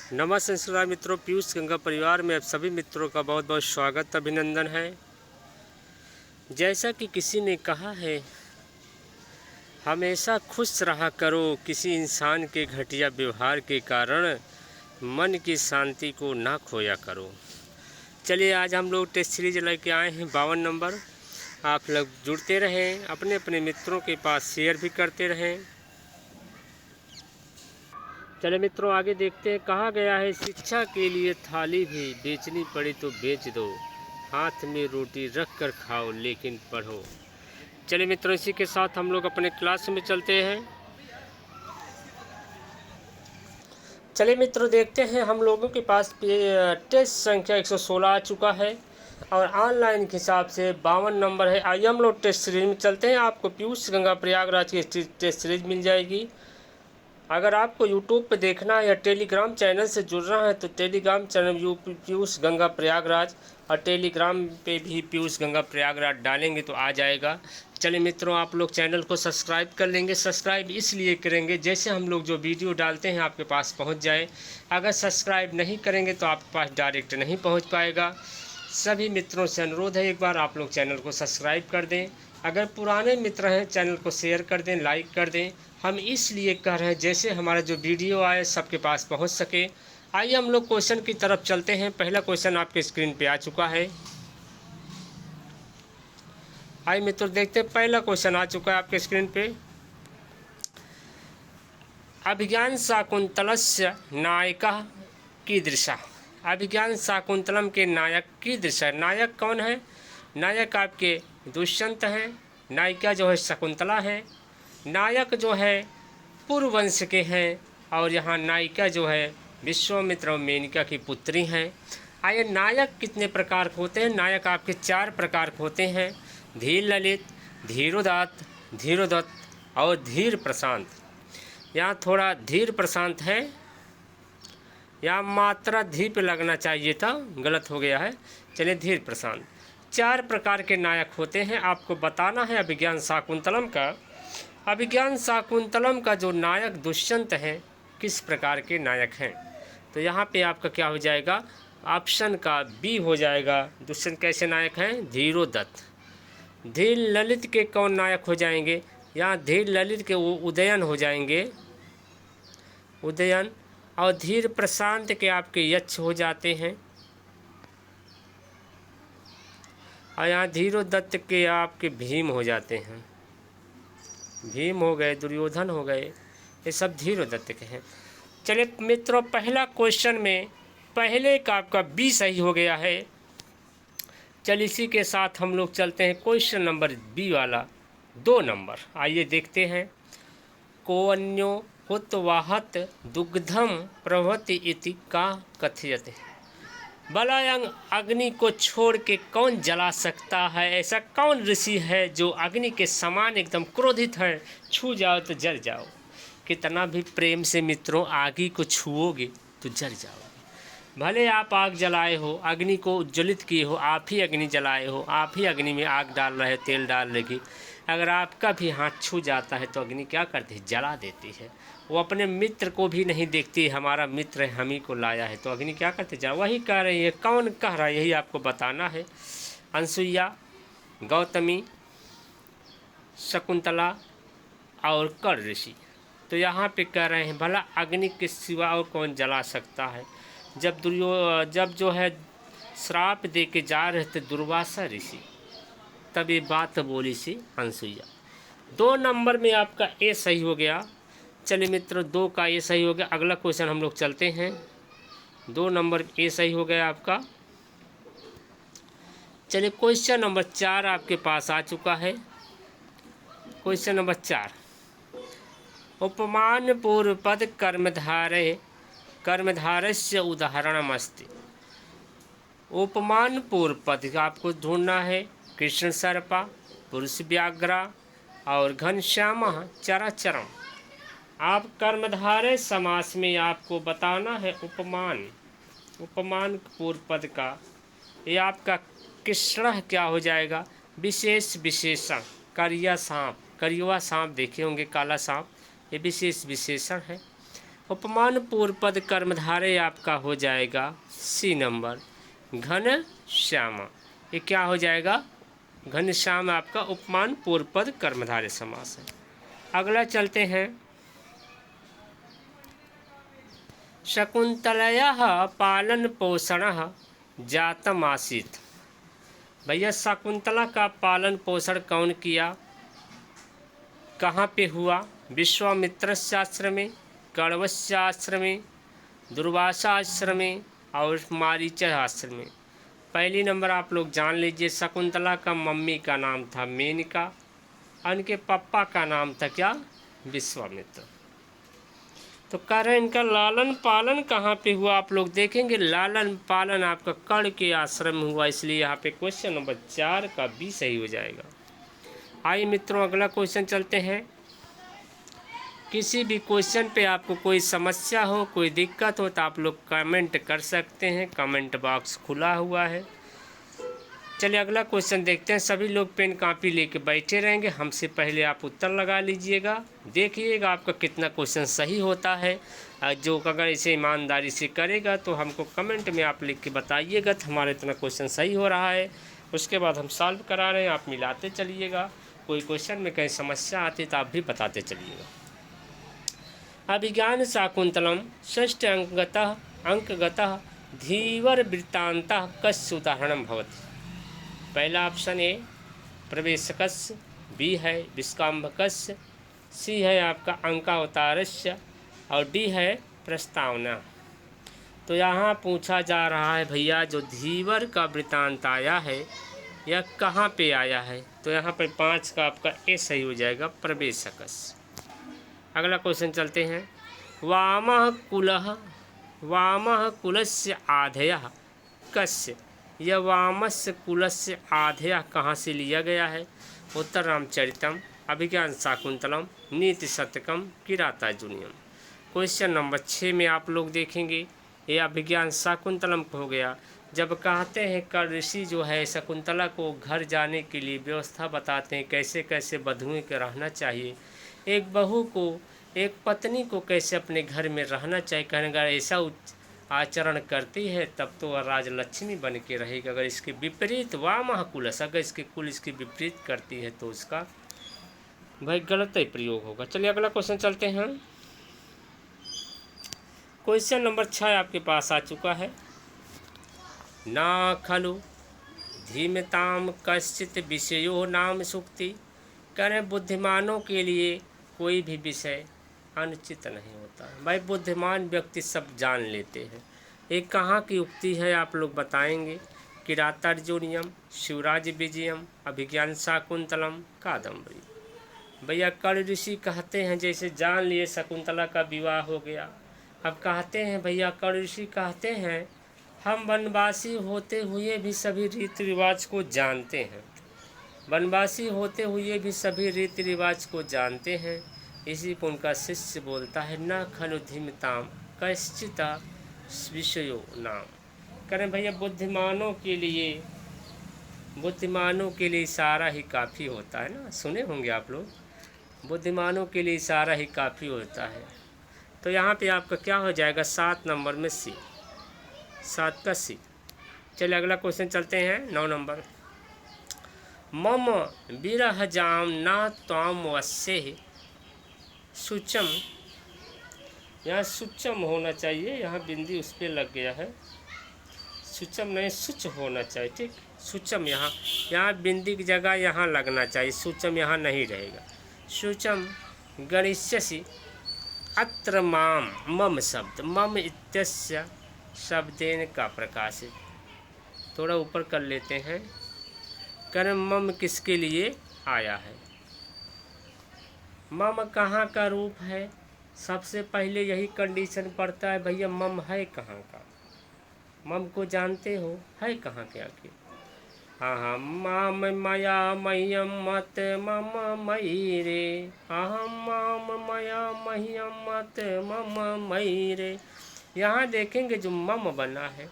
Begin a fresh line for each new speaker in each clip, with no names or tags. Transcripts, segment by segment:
नमस्कार मित्रों, पीयूष गंगा परिवार में आप सभी मित्रों का बहुत बहुत स्वागत अभिनंदन है। जैसा कि किसी ने कहा है, हमेशा खुश रहा करो, किसी इंसान के घटिया व्यवहार के कारण मन की शांति को ना खोया करो। चलिए, आज हम लोग टेस्ट सीरीज लेके आए हैं 52 नंबर। आप लोग जुड़ते रहें, अपने अपने मित्रों के पास शेयर भी करते रहें। चले मित्रों, आगे देखते हैं। कहा गया है, शिक्षा के लिए थाली भी बेचनी पड़ी तो बेच दो, हाथ में रोटी रख कर खाओ लेकिन पढ़ो। चले मित्रों, इसी के साथ हम लोग अपने क्लास में चलते हैं। चले मित्रों, देखते हैं हम लोगों के पास टेस्ट संख्या 116 आ चुका है और ऑनलाइन के हिसाब से 52 नंबर है। आइए हम लोग टेस्ट सीरीज में चलते हैं। आपको पीयूष गंगा प्रयागराज की टेस्ट सीरीज मिल जाएगी। अगर आपको यूट्यूब पे देखना है या टेलीग्राम चैनल से जुड़ना है तो टेलीग्राम चैनल पीयूष गंगा प्रयागराज और टेलीग्राम पे भी पीयूष गंगा प्रयागराज डालेंगे तो आ जाएगा। चलिए मित्रों, आप लोग चैनल को सब्सक्राइब कर लेंगे। सब्सक्राइब इसलिए करेंगे जैसे हम लोग जो वीडियो डालते हैं आपके पास पहुंच जाए। अगर सब्सक्राइब नहीं करेंगे तो आपके पास डायरेक्ट नहीं पहुंच पाएगा। सभी मित्रों से अनुरोध है, एक बार आप लोग चैनल को सब्सक्राइब कर दें। अगर पुराने मित्र हैं, चैनल को शेयर कर दें, लाइक कर दें। हम इसलिए कह रहे हैं जैसे हमारा जो वीडियो आए सबके पास पहुंच सके। आइए हम लोग क्वेश्चन की तरफ चलते हैं। पहला क्वेश्चन आपके स्क्रीन पे आ चुका है। आइए मित्रों, देखते हैं। पहला क्वेश्चन आ चुका है आपके स्क्रीन पे। अभिज्ञान शाकुंतलस्य नायिका कीदृशा। अभिज्ञान शाकुंतलम के नायक कीदृशा। नायक कौन है? नायक आपके दुष्यंत हैं, नायिका जो है शकुंतला है। नायक जो है पुरुवंश के हैं और यहाँ नायिका जो है विश्वामित्र और मेनका की पुत्री हैं। आइए, नायक कितने प्रकार के होते हैं? नायक आपके 4 प्रकार के होते हैं। धीर ललित, धीरोदत्त और धीर प्रशांत। यहाँ थोड़ा धीर प्रशांत है, यहाँ मात्रा धी पे लगना चाहिए था, गलत हो गया है। चलिए, धीर प्रशांत। 4 प्रकार के नायक होते हैं। आपको बताना है अभिज्ञान शाकुंतलम का। अभिज्ञान शाकुंतलम का जो नायक दुष्यंत है किस प्रकार के नायक हैं? तो यहाँ पे आपका क्या हो जाएगा? ऑप्शन का बी हो जाएगा। दुष्यंत कैसे नायक हैं? धीरोदत्त। धीर ललित के कौन नायक हो जाएंगे? यहाँ धीर ललित के वो उदयन हो जाएंगे, उदयन। और धीर प्रशांत के आपके यक्ष हो जाते हैं। और यहाँ धीरोदत्त के आपके भीम हो जाते हैं। भीम हो गए, दुर्योधन हो गए, ये सब धीरोदत्त के हैं। चलिए मित्रों, पहला क्वेश्चन में पहले का आपका बी सही हो गया है। चलिए, इसी के साथ हम लोग चलते हैं क्वेश्चन नंबर बी वाला 2 नंबर। आइए देखते हैं। को अन्यो हुतवाहत दुग्धम प्रभवति इति का कथयते। बलयंग अग्नि को छोड़ के कौन जला सकता है? ऐसा कौन ऋषि है जो अग्नि के समान एकदम क्रोधित है? छू जाओ तो जल जाओ। कितना भी प्रेम से मित्रों आग को छुओगे तो जल जाओगे। भले आप आग जलाए हो, अग्नि को उज्ज्वलित किए हो, आप ही अग्नि जलाए हो, आप ही अग्नि में आग डाल रहे हो, तेल डाल रहे। अगर आपका भी हाथ छू जाता है तो अग्नि क्या करती है? जला देती है। वो अपने मित्र को भी नहीं देखती, हमारा मित्र है, हम ही को लाया है, तो अग्नि क्या करते? जा। वही कह रही है। कौन कह रहा है? यही आपको बताना है। अनसुईया, गौतमी, शकुंतला और कर ऋषि। तो यहाँ पे कह रहे हैं भला अग्नि के सिवा और कौन जला सकता है? जब जो है श्राप दे के जा रहे थे दुर्वासा ऋषि, तब ये बात बोली सी अनसुईया। 2 नंबर में आपका ए सही हो गया। चलिए मित्रों, 2 का ए सही हो गया। अगला क्वेश्चन हम लोग चलते हैं। 2 नंबर ए सही हो गया आपका। चलिए, क्वेश्चन नंबर 4 आपके पास आ चुका है। क्वेश्चन नंबर 4, उपमान पूर्व पद कर्मधारस्य उदाहरणमस्ति। उपमान पूर्व पद का आपको ढूंढना है। कृष्ण सर्पा, पुरुष व्याघ्रा और घनश्याम चराचरम। आप कर्मधारय समास में आपको बताना है उपमान। उपमान पूर्व पद का ये आपका कृष्ण क्या हो जाएगा? विशेष विशेषण। करिया सांप, करियुआ सांप देखे होंगे, काला सांप, ये विशेष विशेषण है। उपमान पूर्व पद कर्मधारय आपका हो जाएगा सी नंबर, घन श्यामा। ये क्या हो जाएगा? घन श्याम आपका उपमान पूर्व पद कर्मधारय समास है। अगला चलते हैं, शकुंतलयाः पालन पोषणः जातम आसीत्। भैया शकुंतला का पालन पोषण कौन किया, कहाँ पे हुआ? विश्वामित्रस्य आश्रमे, कण्वस्य आश्रमे, दुर्वासा आश्रमे और मारीच आश्रमे। पहली नंबर आप लोग जान लीजिए, शकुंतला का मम्मी का नाम था मेनका, उनके पापा का नाम था क्या? विश्वामित्र। तो कह रहे हैं इनका लालन पालन कहाँ पे हुआ? आप लोग देखेंगे लालन पालन आपका कर्ण के आश्रम में हुआ, इसलिए यहाँ पे क्वेश्चन नंबर 4 का बी सही हो जाएगा। आइए मित्रों अगला क्वेश्चन चलते हैं। किसी भी क्वेश्चन पे आपको कोई समस्या हो, कोई दिक्कत हो तो आप लोग कमेंट कर सकते हैं, कमेंट बॉक्स खुला हुआ है। चलिए अगला क्वेश्चन देखते हैं। सभी लोग पेन कापी लेके बैठे रहेंगे, हमसे पहले आप उत्तर लगा लीजिएगा, देखिएगा आपका कितना क्वेश्चन सही होता है। जो अगर इसे ईमानदारी से करेगा तो हमको कमेंट में आप लिख के बताइएगा तो हमारा इतना क्वेश्चन सही हो रहा है। उसके बाद हम सॉल्व करा रहे हैं, आप मिलाते चलिएगा। कोई क्वेश्चन में कहीं समस्या आती तो आप भी बताते चलिएगा। अभिज्ञान शाकुंतलम षष्ठ अंकगतः धीवर वृत्तान्तः कस्य उदाहरणं भवति। पहला ऑप्शन ए प्रवेशकस्य, बी है विस्काम्भकस्य, सी है आपका अंकावतारस्य और डी है प्रस्तावना। तो यहाँ पूछा जा रहा है भैया जो धीवर का वृत्तांत आया है यह कहाँ पे आया है? तो यहाँ पर 5 का आपका ए सही हो जाएगा, प्रवेशकस्य। अगला क्वेश्चन चलते हैं। वामः कुलस्य आधेयः कस्य। यह वामस्य कुलस्य आधेयः कहाँ से लिया गया है? उत्तर रामचरितम, अभिज्ञान शाकुंतलम, नीति शतकम, किरातार्जुनीयम। क्वेश्चन नंबर 6 में आप लोग देखेंगे ये अभिज्ञान शाकुंतलम हो गया। जब कहते हैं कर्ण ऋषि जो है शकुंतला को घर जाने के लिए व्यवस्था बताते हैं, कैसे कैसे बधुएं के रहना चाहिए, एक बहू को, एक पत्नी को कैसे अपने घर में रहना चाहिए। कहने का ऐसा आचरण करती है तब तो वह राजलक्ष्मी बन के रहेगी। अगर इसके विपरीत वामः कुलस, अगर इसके कुल इसके विपरीत करती है तो उसका भाई गलत ही प्रयोग होगा। चलिए अगला क्वेश्चन चलते हैं। क्वेश्चन नंबर 6 आपके पास आ चुका है। न खलु धीमताम कश्चित विषयो नाम सुक्ति। करें बुद्धिमानों के लिए कोई भी विषय अनुचित नहीं होता है। भाई बुद्धिमान व्यक्ति सब जान लेते हैं। एक कहाँ की उक्ति है आप लोग बताएंगे? किरातार्जुनीयम, शिवराज विजयम, अभिज्ञान शाकुंतलम, कादम्बरी। भैया कर्ण ऋषि कहते हैं, जैसे जान लिए शकुंतला का विवाह हो गया, अब कहते हैं भैया कर्ण ऋषि कहते हैं हम वनवासी होते हुए भी सभी रीति रिवाज को जानते हैं, वनवासी होते हुए भी सभी रीति रिवाज को जानते हैं। इसी पर उनका शिष्य बोलता है न खलु धीमताम कश्चित विषयो नाम। करें भैया बुद्धिमानों के लिए इशारा ही काफ़ी होता है ना, सुने होंगे आप लोग, बुद्धिमानों के लिए इशारा ही काफ़ी होता है। तो यहाँ पे आपका क्या हो जाएगा? 7 नंबर में सी, 7 का सी। चलिए अगला क्वेश्चन चलते हैं 9 नंबर। मम विरहजाम न त्वाम वस्ये सुचम। यहाँ सुचम होना चाहिए, यहाँ बिंदी उस पर लग गया है, सुचम नहीं सुच होना चाहिए, ठीक। सुचम यहाँ बिंदी की जगह यहाँ लगना चाहिए, सुचम यहाँ नहीं रहेगा। सुचम गणिष्यसि अत्र माम, मम शब्द मम इत्यस्य शब्देन का प्रकाशित। थोड़ा ऊपर कर लेते हैं। कर्म मम किसके लिए आया है? मम कहाँ का रूप है? सबसे पहले यही कंडीशन पड़ता है भैया, मम है कहाँ का? मम को जानते हो, है कहाँ के आखिर? हाँ, माम मया मह्यम मत मम मयि रे, अहम माम मया मह्यम मत मम मयि रे। यहाँ देखेंगे जो मम बना है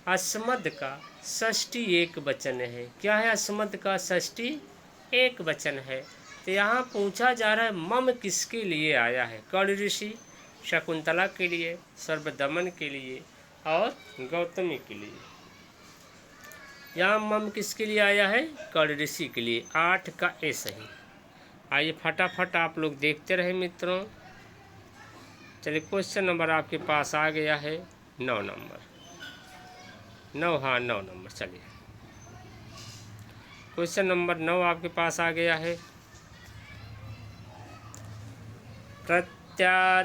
अस्मद का षष्ठी एक वचन है। क्या है? अस्मद का षष्ठी एक वचन है। तो यहाँ पूछा जा रहा है मम किसके लिए आया है? कर्ण ऋषि शकुंतला के लिए, सर्वदमन के लिए और गौतमी के लिए। यहाँ मम किसके लिए आया है? कर्ण ऋषि के लिए। 8 का ए सही। आइए फटाफट आप लोग देखते रहे मित्रों। चलिए क्वेश्चन नंबर आपके पास आ गया है 9 नंबर। 9, हाँ 9 नंबर। चलिए क्वेश्चन नंबर 9 आपके पास आ गया है। प्रत्यार्पितन्यास्य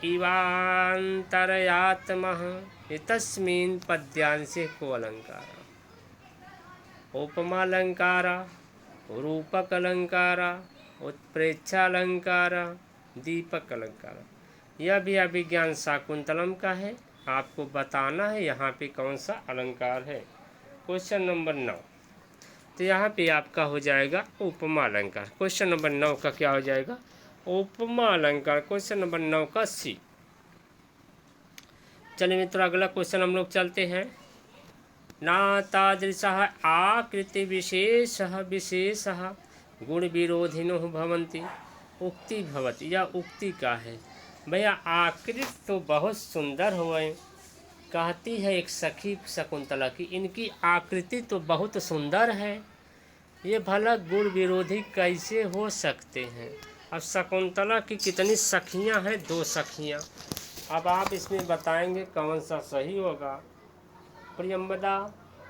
इवान्तरयात्मः एतस्मिन् पद्यांशे को अलंकार? उपमालंकार, रूपक अलंकार, उत्प्रेक्षालंकार, दीपक अलंकार। यह भी अभिज्ञान शाकुंतलम का है। आपको बताना है यहाँ पे कौन सा अलंकार है। क्वेश्चन नंबर 9, तो यहाँ पे आपका हो जाएगा उपमा अलंकार। क्वेश्चन नंबर 9 का क्या हो जाएगा? उपमा अलंकार। क्वेश्चन नंबर 9 का सी। चलिए मित्रों अगला क्वेश्चन हम लोग चलते हैं। ना तादृशः आकृति विशेषः विशेषः गुण विरोधिनो भवन्ति उक्ति भवति। यह उक्ति का है भैया। आकृति तो बहुत सुंदर हुए, कहती है एक सखी शकुंतला की, इनकी आकृति तो बहुत सुंदर है, ये भला गुण विरोधी कैसे हो सकते हैं? अब शकुंतला की कितनी सखियां हैं? 2 सखियां। अब आप इसमें बताएंगे कौन सा सही होगा। प्रियंवदा,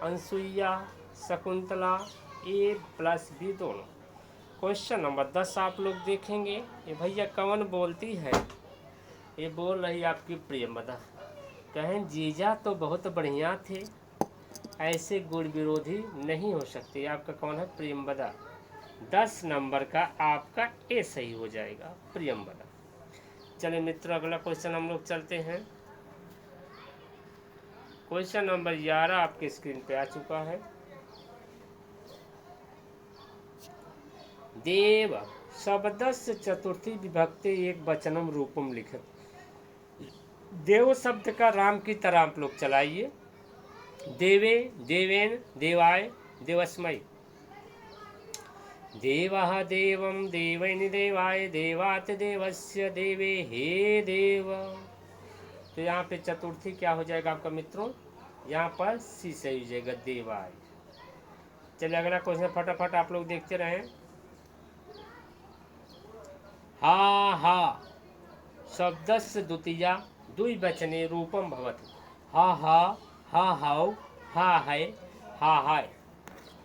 अनसुईया, शकुंतला, ए प्लस बी दोनों। क्वेश्चन नंबर 10 आप लोग देखेंगे। ये भैया कौन बोलती है? ये बोल रही आपकी प्रियंवदा। कहें जीजा तो बहुत बढ़िया थे, ऐसे गुण विरोधी नहीं हो सकते। आपका कौन है? प्रियंवदा। 10 नंबर का आपका ए सही हो जाएगा, प्रियंवदा। चलिए मित्रों अगला क्वेश्चन हम लोग चलते हैं। क्वेश्चन नंबर 11 आपके स्क्रीन पे आ चुका है। देव शब्दस्य चतुर्थी विभक्ति एक वचनम रूपम लिखित। देव शब्द का राम की तरह आप लोग चलाइए। देवे, देवेन, देवाय, देवस्मय। देवः देवं, देवैनि देवाय, देवात् देवस्य, देवे हे देव। तो यहाँ पे चतुर्थी क्या हो जाएगा आपका मित्रों? यहाँ पर सी सही हो जाएगा, देवाय। चलिए अगला क्वेश्चन फटाफट आप लोग देखते रहें। हा हा शब्दस्य द्वितीया द्विवचने रूपम भवति। हा हा, हा हाउ, हा है, हा हाय।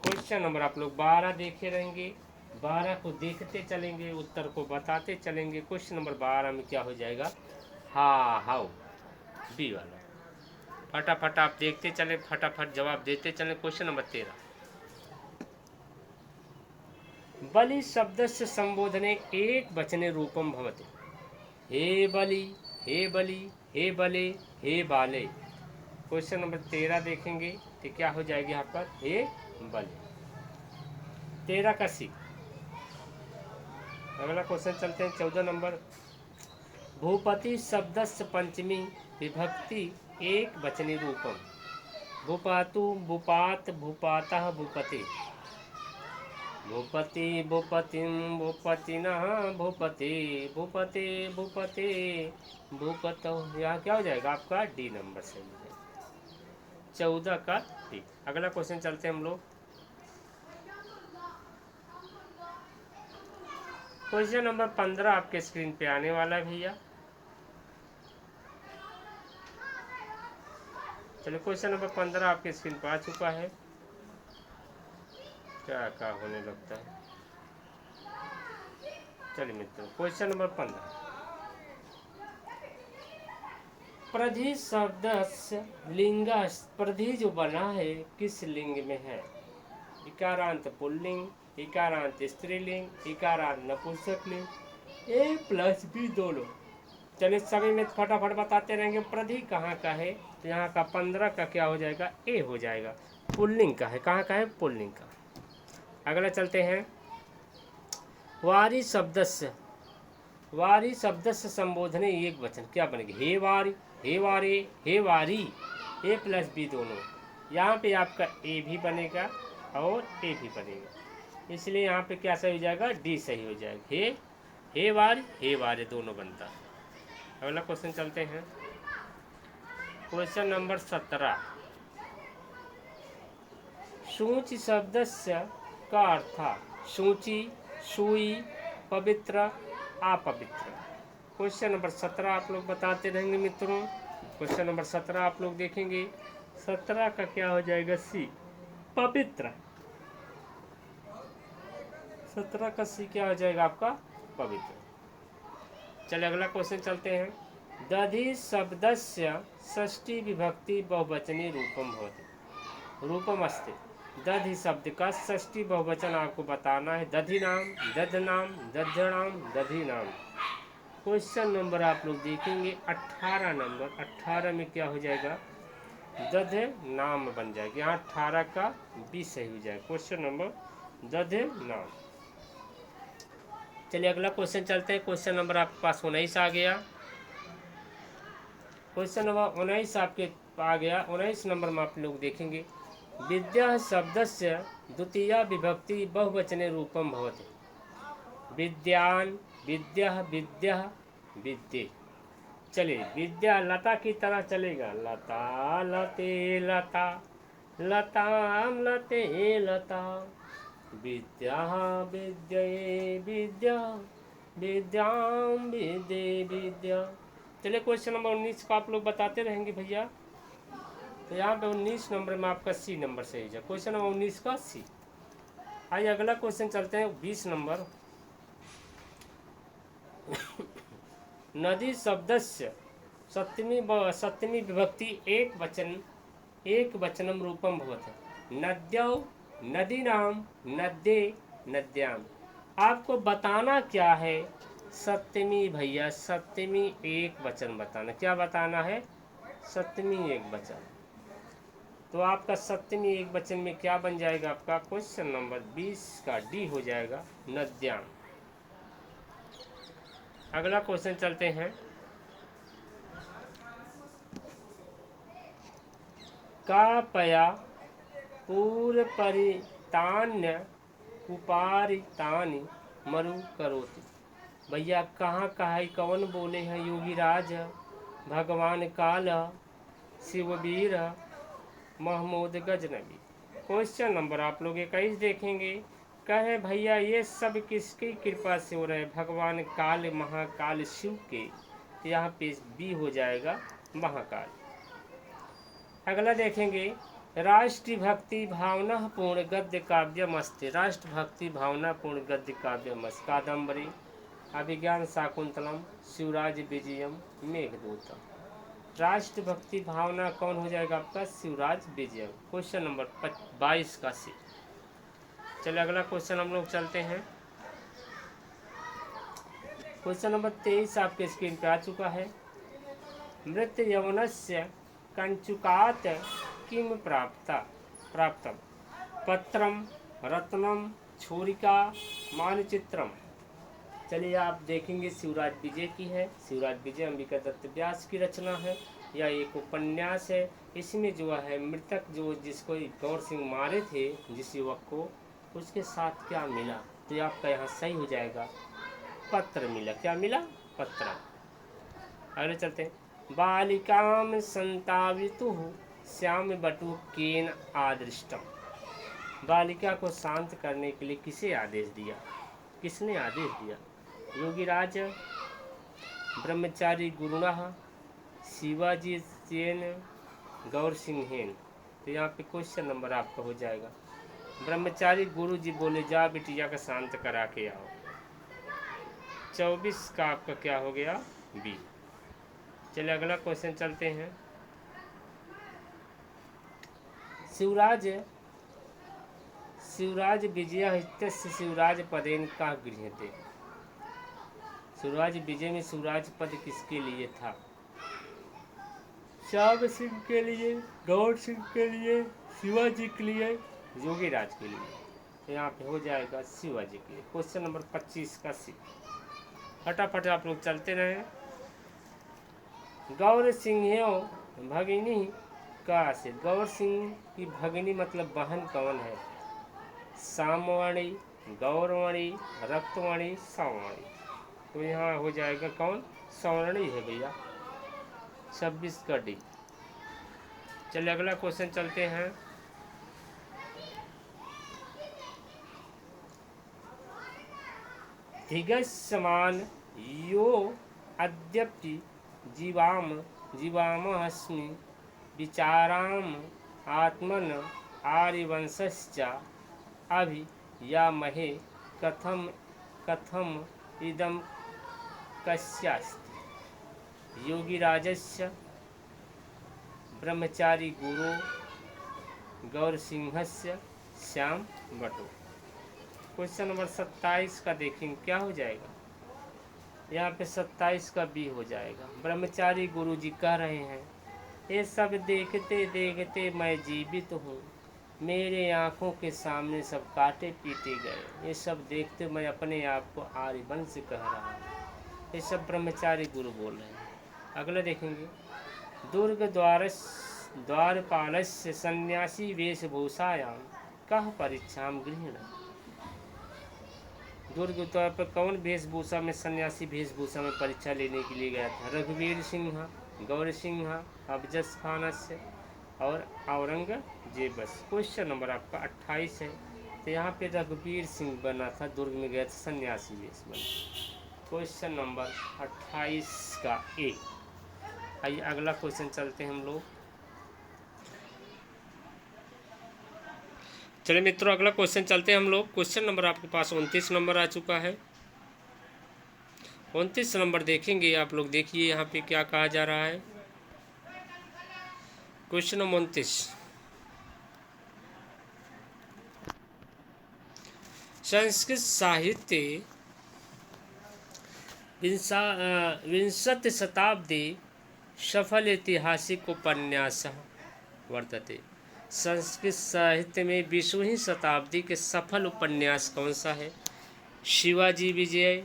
क्वेश्चन नंबर आप लोग 12 देखे रहेंगे। 12 को देखते चलेंगे, उत्तर को बताते चलेंगे। क्वेश्चन नंबर 12 में क्या हो जाएगा? हा हाउ, बी वाला। फटाफट आप देखते चले, फटाफट जवाब देते चले। क्वेश्चन नंबर 13, बलि शब्दस्य संबोधने एक वचने रूपम भवति। हे बलि, हे बलि, हे बले, हे बाले। क्वेश्चन नंबर 13 देखेंगे तो क्या हो जाएगी यहाँ पर? हे बले। 13 का सी। अगला क्वेश्चन चलते हैं 14 नंबर। भूपति शब्दस्य पंचमी विभक्ति एक वचनी रूपम। भूपातु, भूपात, भूपातः, भूपति। भूपति, भूपतिं, भूपतिनः, भूपति, भूपति, भूपति, भूपतौ। यहाँ क्या हो जाएगा आपका? डी नंबर सही है, 14 का डी। अगला क्वेश्चन चलते हैं हम लोग। क्वेश्चन नंबर 15 आपके स्क्रीन पे आने वाला है भैया। चलिए क्वेश्चन नंबर 15 आपके स्क्रीन पर आ चुका है। क्या होने लगता है। चलिए मित्रों क्वेश्चन नंबर 15। प्रधि शब्द लिंग, प्रधि जो बना है किस लिंग में है? इकारांत पुल्लिंग, इकारांत स्त्रीलिंग, इकारांत नपुंसकलिंग, ए प्लस बी दोनों। चलिए सभी में फटाफट बताते रहेंगे। प्रधि कहाँ का है? तो यहाँ का 15 का क्या हो जाएगा? ए हो जाएगा। पुल्लिंग का है। कहाँ का है? पुल्लिंग का। अगला चलते हैं। वारी शब्दस्य, वारी शब्दस्य संबोधने एक वचन क्या बनेगी? हे वारी, हे वारे, हे वारी, ए प्लस बी दोनों। यहाँ पे आपका ए भी बनेगा और ए भी बनेगा, इसलिए यहाँ पे क्या सही हो जाएगा? डी सही हो जाएगा। हे वारी, हे वारे दोनों बनता है। अगला क्वेश्चन चलते हैं। Question number 17। शुचि शब्दस्य का अर्थ। शुचि, सुई, पवित्र, अपवित्र। क्वेश्चन नंबर 17 आप लोग बताते रहेंगे मित्रों। क्वेश्चन नंबर 17 आप लोग देखेंगे। 17 का क्या हो जाएगा? सी, पवित्र। 17 का सी क्या हो जाएगा आपका? पवित्र। चलिए अगला क्वेश्चन चलते हैं। दधि शब्दस्य षष्ठी विभक्ति बहुवचनी रूपम भवति। रूपम अस्ति। दधि शब्द का षष्ठी बहुवचन आपको बताना है। दधि नाम, दधनाम, दध्यणाम, दधि नाम। क्वेश्चन नंबर आप लोग देखेंगे 18 नंबर। 18 में क्या हो जाएगा? दधे नाम बन जाएगा। यहाँ 18 का 20 सही हो जाएगा। क्वेश्चन नंबर दधे नाम। चलिए अगला क्वेश्चन चलते हैं। क्वेश्चन नंबर आपके पास 19 आ गया। क्वेश्चन नंबर 19 आपके आ गया। 19 नंबर में आप लोग देखेंगे। विद्या शब्दस्य द्वितीया विभक्ति बहुवचने रूपम भवति। विद्यान, विद्या, विद्या, विद्ये। चलिए विद्या लता की तरह चलेगा। लता लते लता, लताम लते लता, विद्या विद्ये विद्या, विद्याम विद्ये विद्या। चलिए क्वेश्चन नंबर 19 को आप लोग बताते रहेंगे भैया। तो यहाँ पे 19 नंबर में आपका सी नंबर सही है। क्वेश्चन नंबर 19 का सी। आइए अगला क्वेश्चन चलते हैं 20 नंबर। नदी शब्दस्य सप्तमी विभक्ति एक वचनम रूपम भवति। नद्यौ, नदीनाम, नद्ये, नद्याम। आपको बताना क्या है? सप्तमी भैया, सप्तमी एक वचन बताना। क्या बताना है? सप्तमी एक वचन। तो आपका सप्तमी एक वचन में क्या बन जाएगा? आपका क्वेश्चन नंबर 20 का डी हो जाएगा, नद्याम। अगला क्वेश्चन चलते हैं। कापया पूर्वपरितान्य उपारितानि मरु करोति। भैया कहाँ कहाँ कौन बोले हैं? योगीराज, भगवान काल, शिववीर, महमूद गजनबी। क्वेश्चन नंबर आप लोग 21 देखेंगे। कहे भैया ये सब किसकी कृपा से हो रहे हैं? भगवान काल, महाकाल, शिव के। यहाँ पे बी हो जाएगा, महाकाल। अगला देखेंगे। राष्ट्र भक्ति भावना पूर्ण गद्य काव्यम अस्ति। राष्ट्र भक्ति भावना पूर्ण गद्य काव्यम अस्ति। कादम्बरी, अभिज्ञान शाकुंतलम, शिवराज विजयम, मेघदूतम। राष्ट्र भक्ति भावना कौन हो जाएगा आपका? शिवराज विजयम। क्वेश्चन नंबर 22 का सी। चलिए अगला क्वेश्चन हम लोग चलते हैं। क्वेश्चन नंबर 23 आपके स्क्रीन पे आ चुका है। मृत यवनस्य कंचुकात किम प्राप्तम। पत्रम, रत्नम, छुरिका, मानचित्रम। चलिए आप देखेंगे शिवराज विजय की है। शिवराज विजय अंबिका दत्त व्यास की रचना है। यह एक उपन्यास है। इसमें जो है मृतक जो जिसको गौर सिंह मारे थे, जिस युवक को, उसके साथ क्या मिला? तो आपका यहाँ सही हो जाएगा, पत्र मिला। क्या मिला? पत्र। अगले चलते हैं। बालिकाम संतावितुः श्याम बटु केन आदृष्टम। बालिका को शांत करने के लिए किसे आदेश दिया? किसने आदेश दिया? योगीराज, ब्रह्मचारी गुरुणः, शिवाजी सेन, गौर सिंहेन। तो यहाँ पे क्वेश्चन नंबर आपका हो जाएगा। ब्रह्मचारी गुरु जी बोले जा बिटिया का शांत करा के आओ। 24 का आपका क्या हो गया? बी। चलिए अगला क्वेश्चन चलते हैं। शिवराज विजय हित्यस्य शिवराज पदेन का गृह्यते। शिवराज विजय में शिवराज पद किसके लिए था? श्याम सिंह के लिए, गौर सिंह के लिए, शिवाजी के लिए, योगीराज के लिए। तो यहाँ पे हो जाएगा शिवाजी के लिए। क्वेश्चन नंबर 25 का सी। फटाफट आप लोग चलते रहे। गौर सिंह भगिनी का से। गौर सिंह की भगिनी मतलब बहन कौन है? सामवाणी, गौरवाणी, रक्तवाणी, सामवाणी। तो यहाँ हो जाएगा कौन? सवर्णी है भैया, 26 का डी। चलिए अगला क्वेश्चन चलते हैं। दिगस्यमान यो अद्यपि जीवामहस्मि विचाराम आत्मन आर्यवंशश्च अभियामहे कथम कथम इदं कस्यास्ति योगीराजस्य ब्रह्मचारी गुरु गौरसिंहस्य श्याम बटो। क्वेश्चन नंबर 27 का देखेंगे क्या हो जाएगा। यहाँ पे 27 का बी हो जाएगा। ब्रह्मचारी गुरु जी कह रहे हैं, ये सब देखते देखते मैं जीवित हूँ, मेरे आँखों के सामने सब काटे पीटे गए। ये सब देखते मैं अपने आप को आर्यवंश कह रहा हूँ। ये सब ब्रह्मचारी गुरु बोल रहे हैं। अगला देखेंगे। दुर्ग द्वारपालस्य सन्यासी वेशभूषायां कह परीक्षाम गृहीण। दुर्ग द्वार पर कौन वेशभूषा में, सन्यासी वेशभूषा में परीक्षा लेने के लिए गया था। रघुवीर सिंह, गौर सिंह, अफजल खान से और औरंगजेबस। क्वेश्चन नंबर आपका 28 है। तो यहाँ पे रघुवीर सिंह बना था, दुर्ग में गया था सन्यासी वेश बना। क्वेश्चन नंबर 28 का ए। आइए अगला क्वेश्चन चलते हैं हम लोग। चलिए मित्रों अगला क्वेश्चन चलते हैं हम लोग। क्वेश्चन नंबर आपके पास 29 नंबर आ चुका है। 29 नंबर देखेंगे आप लोग। देखिए यहाँ पे क्या कहा जा रहा है। क्वेश्चन नंबर 29, संस्कृत साहित्य विंशति शताब्दी सफल ऐतिहासिक उपन्यास वर्तते। संस्कृत साहित्य में 20वीं शताब्दी के सफल उपन्यास कौन सा है। शिवाजी विजय,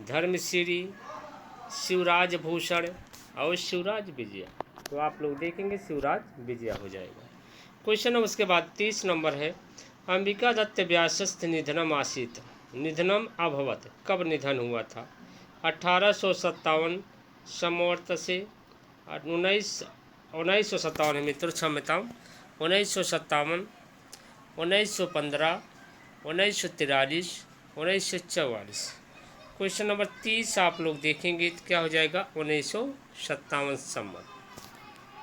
धर्मश्री, शिवराज भूषण और शिवराज विजय। तो आप लोग देखेंगे शिवराज विजय हो जाएगा। क्वेश्चन उसके बाद 30 नंबर है। अंबिका दत्त व्यासस्थ निधनम आसीत, निधनम अभवत। कब निधन हुआ था। 1857 संवत से 1957 है मित्रों, क्षमता 1957, 1915, 1943, 1944। क्वेश्चन नंबर 30 आप लोग देखेंगे तो क्या हो जाएगा 1957 संवत।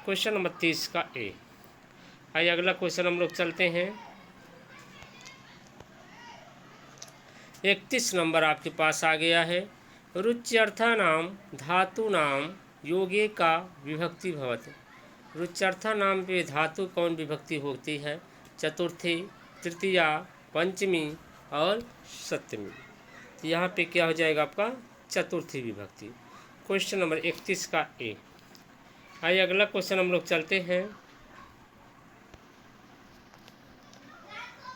क्वेश्चन नंबर 30 का ए। आइए अगला क्वेश्चन हम लोग चलते हैं। 31 नंबर आपके पास आ गया है। रुच्यर्थानाम धातूनाम योगे का विभक्ति भवति। रुच्यर्थानाम पे धातु कौन विभक्ति होती है। चतुर्थी, तृतीया, पंचमी और सप्तमी। तो यहाँ पे क्या हो जाएगा आपका चतुर्थी विभक्ति। क्वेश्चन नंबर 31 का ए। आइए अगला क्वेश्चन हम लोग चलते हैं।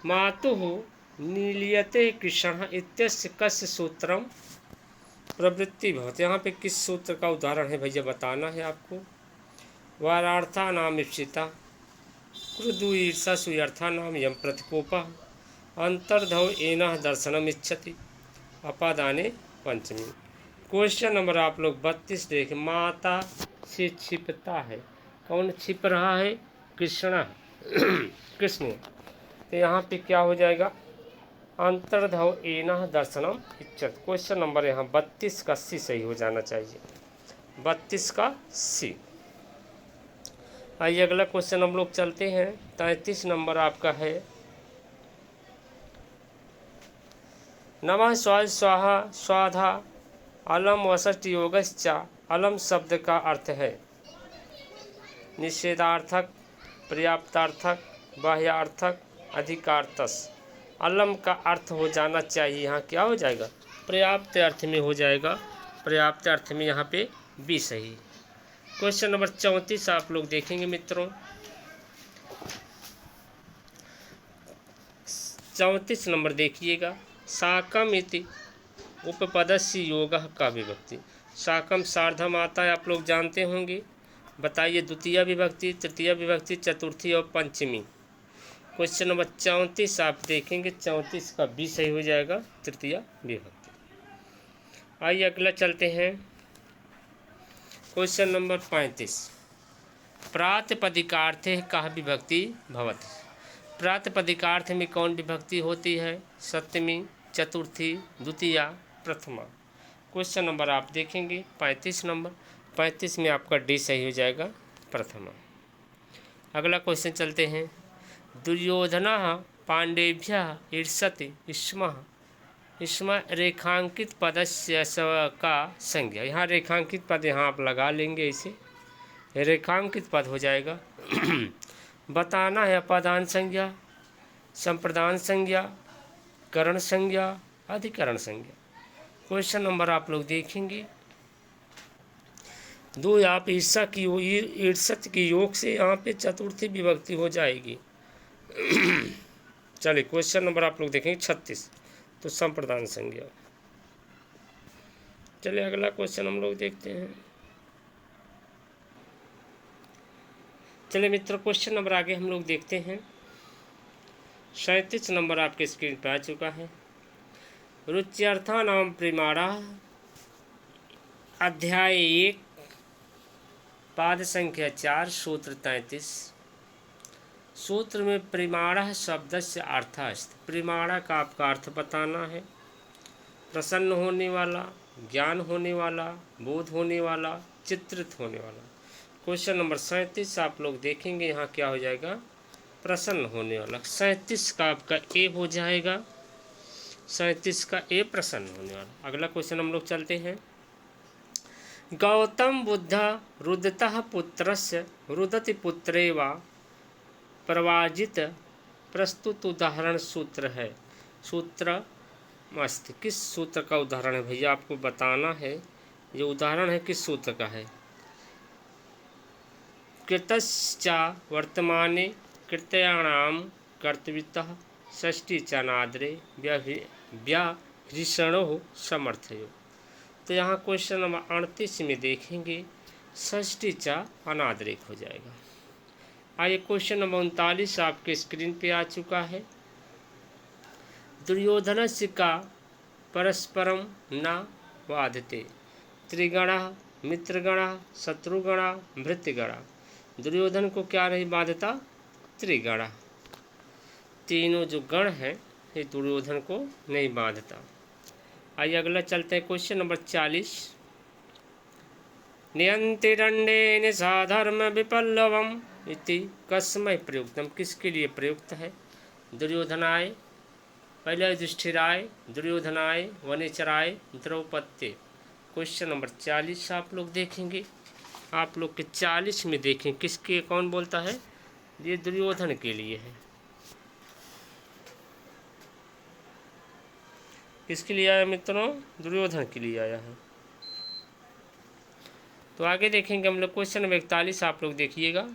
मातुः नीलीयते कृष्ण इत्यस्य कस्य सूत्रम प्रवृत्ति भवति। यहाँ पे किस सूत्र का उदाहरण है भैया बताना है आपको। वारार्था नाम इप्सिता, क्रुदु ईर्षा सुयर्था नाम यम प्रतिकोपा, अंतर्धव एनः दर्शनम इच्छति, अपादाने पंचमी। क्वेश्चन नंबर आप लोग 32 देखें। माता से छिपता है, कौन छिप रहा है। कृष्ण कृष्ण। तो यहाँ पे क्या हो जाएगा अंतर्धव एनः दर्शनम इच्छत। क्वेश्चन नंबर यहाँ 32 का सी सही हो जाना चाहिए। 32 का सी। आइए अगला क्वेश्चन हम लोग चलते हैं। 33 नंबर आपका है। नमः स्वाहा स्वाहा स्वाधा अलम वसट योगश्च। अलम शब्द का अर्थ है निषेधार्थक, पर्याप्तार्थक, बाह्यार्थक, अधिकारतस। अलम का अर्थ हो जाना चाहिए यहाँ क्या हो जाएगा पर्याप्त अर्थ में हो जाएगा। पर्याप्त अर्थ में यहाँ पे बी सही। क्वेश्चन नंबर 34 आप लोग देखेंगे मित्रों। 34 नंबर देखिएगा। साकम इति उपपदस्य योगः का विभक्ति। साकम सार्धम आता है आप लोग जानते होंगे। बताइए द्वितीय विभक्ति, तृतीय विभक्ति, चतुर्थी और पंचमी। क्वेश्चन नंबर 34 आप देखेंगे। 34 का बी सही हो जाएगा तृतीय विभक्ति। आइए अगला चलते हैं। क्वेश्चन नंबर 35, प्रातिपदिकार्थे कः विभक्ति भवति। प्रातिपदिकार्थ में कौन विभक्ति होती है? सप्तमी, चतुर्थी, द्वितीया, प्रथमा। क्वेश्चन नंबर आप देखेंगे 35 नंबर, 35 में आपका डी सही हो जाएगा, प्रथमा। अगला क्वेश्चन चलते हैं। दुर्योधनः पांडेभ्यः ईर्षति स्म रेखांकित पदस्य का संज्ञा। यहाँ रेखांकित पद यहाँ आप लगा लेंगे, इसे रेखांकित पद हो जाएगा। बताना है पदान संज्ञा, संप्रदान संज्ञा, करण संज्ञा, अधिकरण संज्ञा। क्वेश्चन नंबर आप लोग देखेंगे। दो आप ईर्षत की योग से यहाँ पे चतुर्थी विभक्ति हो जाएगी। चलिए क्वेश्चन नंबर आप लोग देखेंगे 36, तो संप्रदान संज्ञा। चलिए अगला क्वेश्चन हम लोग देखते हैं। चलिए मित्रों, क्वेश्चन नंबर आगे हम लोग देखते हैं। 37 नंबर आपके स्क्रीन पर आ चुका है। रुच्यर्था नाम प्रिमाणा, अध्याय 1, पाद संख्या 4, सूत्र 33। सूत्र में प्रिमाणा शब्द से अर्थ अस्ति। प्रिमाणा का आपका अर्थ बताना है। प्रसन्न होने वाला, ज्ञान होने वाला, बोध होने वाला, चित्रित होने वाला। क्वेश्चन नंबर 37 आप लोग देखेंगे, यहाँ क्या हो जाएगा? प्रसन्न होने वाला। 37 का आपका ए हो जाएगा, 37 का ए प्रसन्न होने वाला। अगला क्वेश्चन हम लोग चलते हैं। गौतम बुद्ध रुदतः पुत्रस्य रुदति पुत्रे वा प्रवाजित प्रस्तुत उदाहरण सूत्र है। सूत्र मस्त किस सूत्र का उदाहरण है भैया? आपको बताना है। ये उदाहरण है किस सूत्र का है? कृतश्चा वर्तमाने कृत्याणाम कर्तव्यतः षष्ठी चानाद्रे व्याहृषणो समर्थयो। तो यहाँ क्वेश्चन नंबर 38 में देखेंगे, षष्ठी चा अनाद्रेक हो जाएगा। आइए क्वेश्चन नंबर 39 आपके स्क्रीन पे आ चुका है। दुर्योधनस्य का परस्परम न बाधते त्रिगणा मित्रगणा शत्रुगणा भृत्यगणा। दुर्योधन को क्या नहीं बाधता? त्रिगणा। तीनों जो गण है ये दुर्योधन को नहीं बाधता। आइए अगला चलते हैं क्वेश्चन नंबर 40। नियंति दंडेन साधर्म विपल्लवम इति कस्मै प्रयुक्तम। किसके लिए प्रयुक्त है? दुर्योधनाय, पहले युधिष्ठिराय, दुर्योधनाय, वनेचराय, द्रौपदी। क्वेश्चन नंबर 40 आप लोग देखेंगे। आप लोग के 40 में देखें किसके, कौन बोलता है? ये दुर्योधन के लिए है। किसके लिए आया मित्रों? दुर्योधन के लिए आया है। तो आगे देखेंगे हम लोग क्वेश्चन नंबर 41 आप लोग देखिएगा।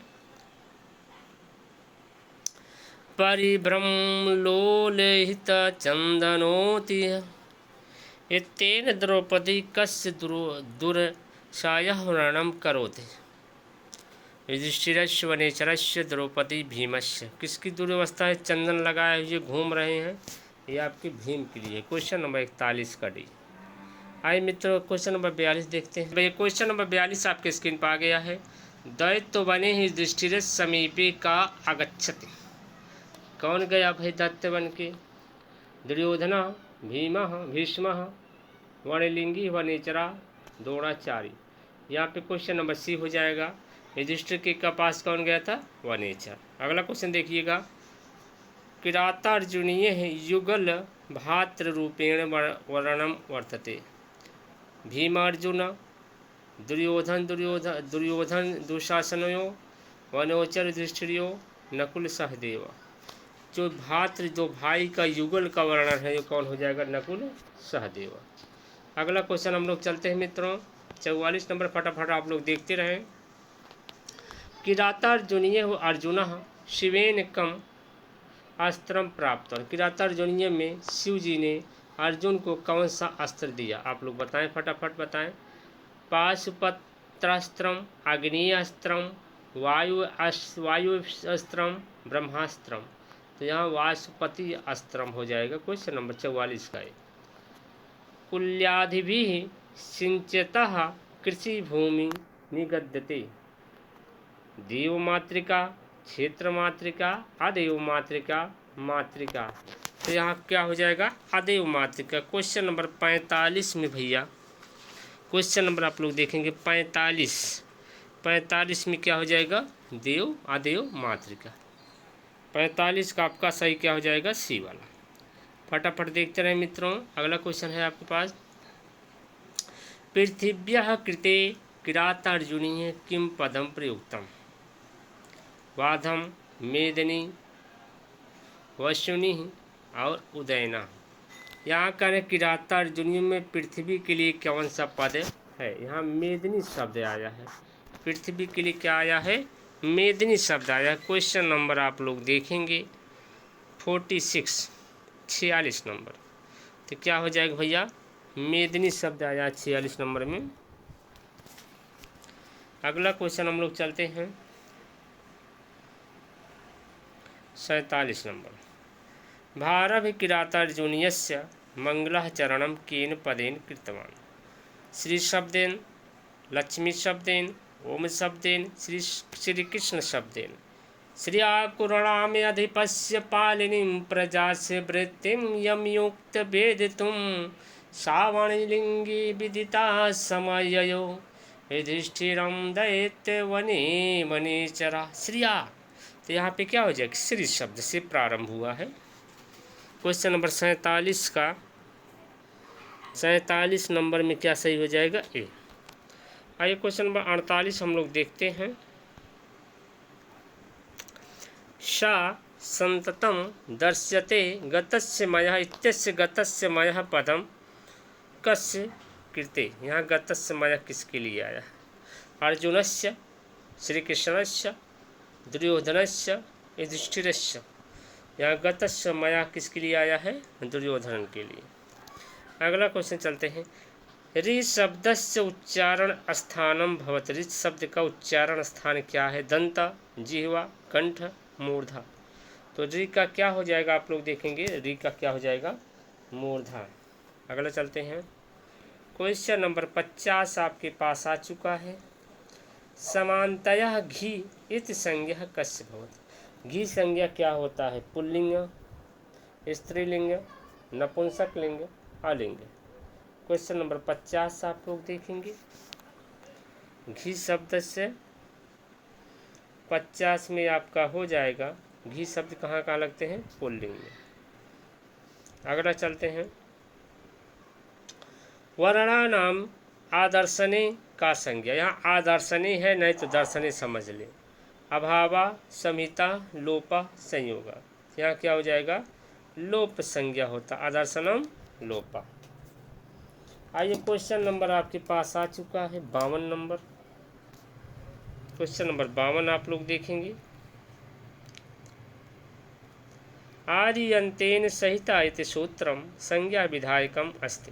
परिभ्रमलोलित चंदनोति इत्येन द्रौपदी कस्य दुर्सायः वर्णनं करोति। युधिष्ठिरस्य वनेचरस्य द्रौपदी भीमस्य। किसकी दुर्व्यवस्था है? चंदन लगाए हुए घूम रहे हैं, ये आपके भीम के लिए। क्वेश्चन नंबर 41 का डी। आइए मित्रों क्वेश्चन नंबर 42 देखते हैं। भैया क्वेश्चन नंबर 42 आपके स्क्रीन पर आ गया है। दैत्य बने ही युधिष्ठिर समीपे का आगच्छति। कौन गया भाई दैत्य बन के? दुर्योधन, भीष्म, वणलिंगी, वनेचरा, द्रोणाचार्य। यहाँ पे क्वेश्चन नंबर सी हो जाएगा। युधिष्ठिर के पास कौन गया था? वनेचर। अगला क्वेश्चन देखिएगा। किरातार्जुनीय युगल भातृ रूपेण वर्णनम वर्तते। भीमार्जुन, दुर्योधन दुशासनयो, वनोचर युधिष्ठिरो, नकुल सहदेव। जो भातृ, जो भाई का युगल का वर्णन है, ये कौन हो जाएगा? नकुल सहदेव। अगला क्वेश्चन हम लोग चलते हैं मित्रों 44 नंबर, फटाफट आप लोग देखते रहें। किरातार्जुनीय अर्जुन शिवेन कम अस्त्रम प्राप्त। किरातार्जुनीय में शिव जी ने अर्जुन को कौन सा अस्त्र दिया? आप लोग बताएं, फटाफट बताएं। पाशुपत्रास्त्रम, अग्नियास्त्रम, वायुअस्त्रम, ब्रह्मास्त्रम। तो यहाँ वाशुपति अस्त्रम हो जाएगा क्वेश्चन नंबर 44 का। कुल्यादिभिः सिंच्यतः कृषि भूमि निगद्यते। देव मातृका, क्षेत्र मातृका, अदेव मातृका, मातृका। तो यहाँ क्या हो जाएगा? अदेव मातृका। क्वेश्चन नंबर 45 में भैया, क्वेश्चन नंबर आप लोग देखेंगे 45 में क्या हो जाएगा? देव अदेव मातृका। 45 का आपका सही क्या हो जाएगा? सी वाला। फटाफट देखते रहे मित्रों। अगला क्वेश्चन है आपके पास, पृथिव्याः कृते किरातार्जुनीय किम पदम प्रयुक्तम? वाधम, मेदिनी, वसुनी और उदयना। यहाँ करें किरातार्जुनीय में पृथ्वी के लिए कौन सा पद है? यहाँ मेदिनी शब्द आया है। पृथ्वी के लिए क्या आया है? मेदिनी शब्द आया है। क्वेश्चन नंबर आप लोग देखेंगे 46 नंबर। तो क्या हो जाएगा भैया? मेदिनी शब्द आया 46 नंबर में। अगला क्वेश्चन हम लोग चलते हैं 47 नंबर। भारव किरातार्जुनीयस्य मंगलः चरणं केन पदेन कृतवान्? श्री शब्देन, लक्ष्मी शब्देन, ओम शब्देन, श्री कृष्ण शब्देन। श्रियाकुरणामे अधिपस्य पालिनीं प्रजास्य वृत्तिं यमयुक्त वेदितुं सावणलिंगी विदिता समययो युधिष्ठिरं दैत्यवने वनेचरा। श्रिया, तो यहाँ पे क्या हो जाएगा? श्री शब्द से प्रारंभ हुआ है। क्वेश्चन नंबर 47 नंबर में क्या सही हो जाएगा? ए। आइए क्वेश्चन नंबर 48 हम लोग देखते हैं। सा संततम दर्श्यते गतस्य मयः इत्यस्य गतस्य मयः पदम कस्य कृते? यहाँ गतस्य मयः किसके लिए आया है? अर्जुनस्य, श्री कृष्णस्य, दुर्योधनस्य, युधिष्ठिरस्य। यहाँ गतस्य मया किसके लिए आया है? दुर्योधन के लिए। अगला क्वेश्चन चलते हैं। रि शब्दस्य उच्चारण स्थानम भवति। रि शब्द का उच्चारण स्थान क्या है? दंत, जिह्वा, कंठ, मूर्धा। तो रि का क्या हो जाएगा? आप लोग देखेंगे रि का क्या हो जाएगा? मूर्धा। अगला चलते हैं। क्वेश्चन नंबर 50 आपके पास आ चुका है। समानतयः घी इति संज्ञा कस्य भवति? घी संज्ञा क्या होता है? पुल्लिंग, स्त्रीलिंग, नपुंसक लिंग, अलिंग। क्वेश्चन नंबर 50 आप लोग देखेंगे। घी शब्द से 50 में आपका हो जाएगा। घी शब्द कहाँ कहाँ लगते हैं? पुल्लिंग में। अगला चलते हैं। वर्णानाम आदर्शने का संज्ञा। यहाँ आदर्शने है, नहीं तो दर्शने समझ ले। अभावा, संहिता, लोपा, संयोगा। यहाँ क्या हो जाएगा? लोप संज्ञा होता। आदर्शनम लोपा। आइए क्वेश्चन नंबर आपके पास आ चुका है 52 नंबर। क्वेश्चन नंबर 52 आप लोग देखेंगे। आदि अंतेन सहिता इति सूत्रम संज्ञा विधायकम अस्ति।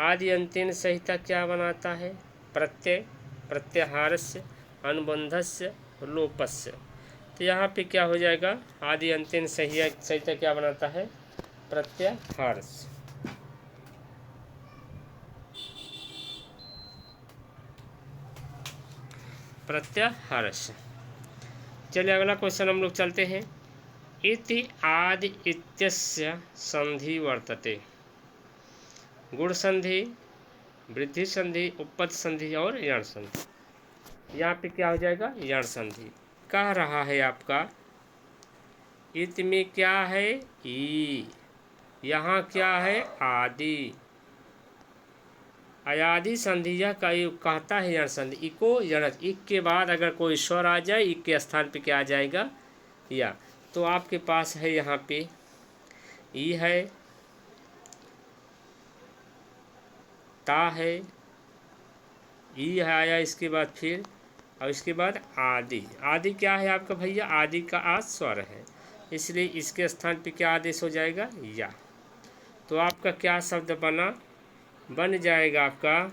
आदि अंतेन सहिता क्या बनाता है? प्रत्यय, प्रत्याहारस्य, अनुबंधस्य, लोपस्य। तो यहाँ पे क्या हो जाएगा? आदि अंतेन सहिता क्या बनाता है? प्रत्याहारस्य। प्रत्याहारस्य। चलिए अगला क्वेश्चन हम लोग चलते हैं। इति आदि इत्यस्य संधि वर्तते। गुण संधि, वृद्धि संधि, उपपद संधि और यण संधि। यहाँ पे क्या हो जाएगा? यण संधि। कह रहा है आपका इत में क्या है? ई। यहाँ क्या है? आदि। अयादि संधि यह कहता है यण संधि। इको यण, इक के बाद अगर कोई स्वर आ जाए, इक के स्थान पे क्या आ जाएगा? या। तो आपके पास है यहाँ पे ई है, ता है, ई है आया इसके बाद फिर, और इसके बाद आदि। आदि क्या है आपका भैया? आदि का आ स्वर है, इसलिए इसके स्थान पे क्या आदेश हो जाएगा? या। तो आपका क्या शब्द बन जाएगा आपका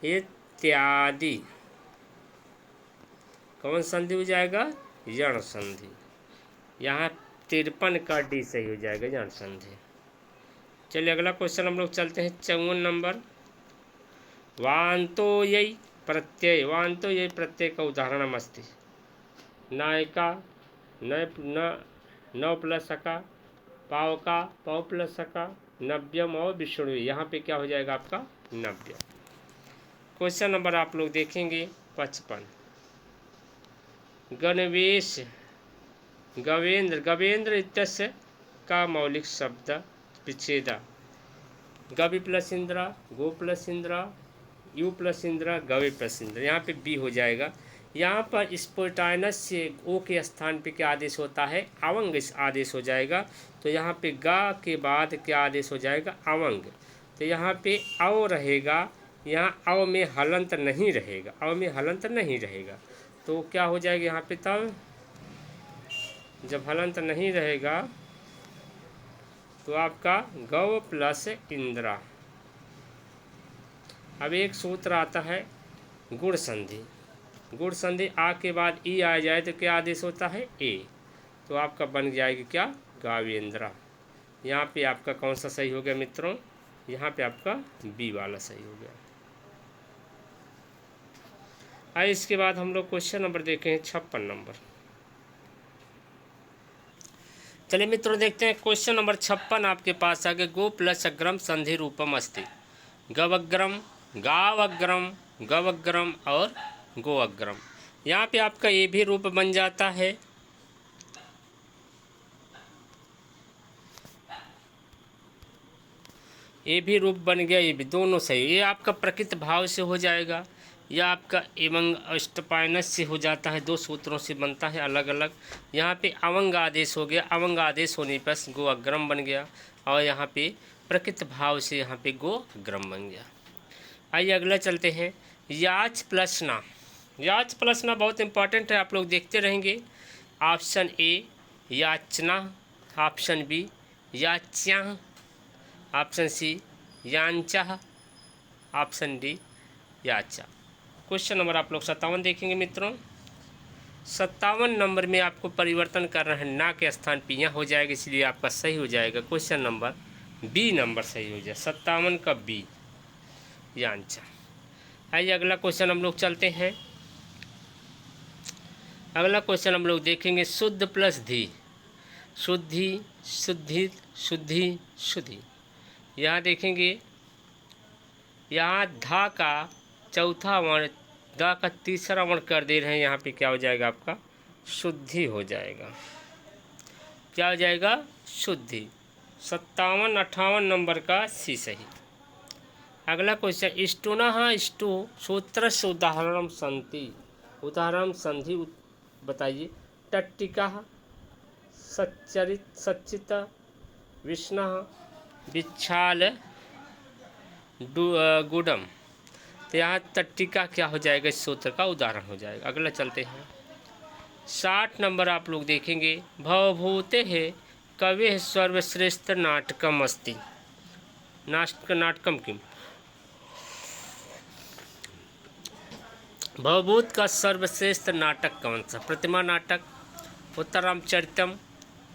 इत्यादि। कौन संधि हो जाएगा? यण संधि। यहाँ 53 का डी सही हो जाएगा, यण संधि। चलिए अगला क्वेश्चन हम लोग चलते हैं 54 नंबर। वान्तोयै प्रत्यय, वान्तोयै प्रत्यय का उदाहरणम् अस्ति। नायिका नौ प्लस का, पावका पौ प्लस का, नव्यम और विष्णु, यहाँ पे क्या हो जाएगा आपका नव्य। क्वेश्चन नंबर आप लोग देखेंगे 55। गणवेश गवेंद्र, गवेंद्र इत्यस्य का मौलिक शब्द विच्छेद। गवि प्लस इंद्रा, गो प्लस इंद्रा, यू प्लस इंद्रा, गवे प्लस इंद्रा, यहाँ पे बी हो जाएगा। यहाँ पर स्पोटाइनस से ओ के स्थान पे क्या आदेश होता है, अवंग आदेश हो जाएगा। तो यहाँ पे गा के बाद क्या आदेश हो जाएगा, अवंग। तो यहाँ पे अव रहेगा, यहाँ अव में हलंत नहीं रहेगा, अव में हलंत नहीं रहेगा। तो क्या हो जाएगा यहाँ पे, तब जब हलंत नहीं रहेगा तो आपका गौ प्लस इंद्रा। अब एक सूत्र आता है गुण संधि। गुण संधि आ के बाद ई आ जाए तो क्या आदेश होता है, ए। तो आपका बन जाएगी क्या, गावेंद्रा। यहाँ पे आपका कौन सा सही हो गया मित्रों, यहाँ पे आपका बी वाला सही हो गया। आइए इसके बाद हम लोग क्वेश्चन नंबर देखे हैं 56 नंबर। चलिए मित्रों देखते हैं क्वेश्चन नंबर 56 आपके पास आगे। गो प्लस अग्रम संधि रूपम अस्ति। गवग्रम, गावग्रम, गवग्रम और गोअग्रम। यहाँ पे आपका ये भी रूप बन जाता है। ये भी रूप बन गया, ये भी, दोनों सही। ये आपका प्रकृत भाव से हो जाएगा, या आपका एवं अष्टपायनस से हो जाता है। दो सूत्रों से बनता है अलग अलग। यहाँ पे अवंग आदेश हो गया, अवंग आदेश होने पर गो अग्रम बन गया, और यहाँ पे प्रकृत भाव से यहाँ पे गो अग्रम बन गया। आइए अगला चलते हैं, याच प्लस ना। याच प्लस ना बहुत इंपॉर्टेंट है, आप लोग देखते रहेंगे। ऑप्शन ए याचना, ऑप्शन बी याच्या, ऑप्शन सी यांचा, ऑप्शन डी याचा। क्वेश्चन नंबर आप लोग 57 देखेंगे मित्रों। 57 नंबर में आपको परिवर्तन करना है, ना के स्थान पे यहाँ हो जाएगा, इसलिए आपका सही हो जाएगा क्वेश्चन नंबर बी नंबर सही हो जाए। 57 का बी, यांचा। आइए अगला क्वेश्चन हम लोग चलते हैं। अगला क्वेश्चन हम लोग देखेंगे, शुद्ध प्लस धी। शुद्धि, शुद्धि, शुद्धि, शुद्धि। यहाँ देखेंगे, यहाँ धा का चौथा वर्ण, धा का तीसरा वर्ण कर दे रहे हैं, यहाँ पे क्या हो जाएगा आपका शुद्धि हो जाएगा। क्या हो जाएगा, शुद्धि। 57 58 नंबर का सी सही। अगला क्वेश्चन, इष्टुनः इष्टु सूत्रस्य उदाहरणं सन्ति। उदाहरण संधि बताइए। टट्टिका, सच्चित, विष्णः, विच्छाल, गुडम। तो यहाँ टट्टिका क्या हो जाएगा, इस सूत्र का उदाहरण हो जाएगा। अगला चलते हैं, 60 नंबर आप लोग देखेंगे। भवभूते है कवि सर्वश्रेष्ठ नाटकम अस्ति। नाटकम किम। भवभूत का सर्वश्रेष्ठ नाटक कौन सा, प्रतिमा नाटक, उत्तरामचरितम,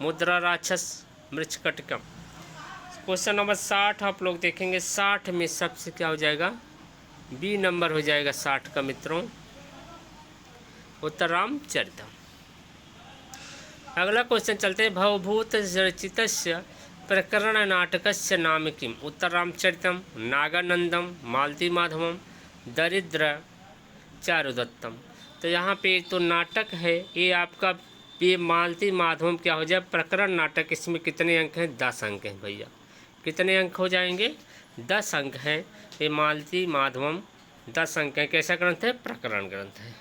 मुद्रा राक्षस, मृच्छकटिकम। क्वेश्चन नंबर 60 आप लोग देखेंगे। 60 में सबसे क्या हो जाएगा, बी नंबर हो जाएगा 60 का मित्रों, उत्तरामचरितम। अगला क्वेश्चन चलते हैं, भवभूत रचितस्य प्रकरण नाटकस्य नाम किम। उत्तरामचरितम, नागानंदम, मालती माधवम, दरिद्र चारुदत्तम। तो यहाँ पे तो नाटक है ये आपका, ये मालती माधवम क्या हो जाए, प्रकरण नाटक। इसमें कितने अंक हैं, 10 अंक हैं भैया। कितने अंक हो जाएंगे, 10 अंक हैं। ये मालती माधवम 10 अंक हैं। कैसा ग्रंथ है, प्रकरण ग्रंथ है।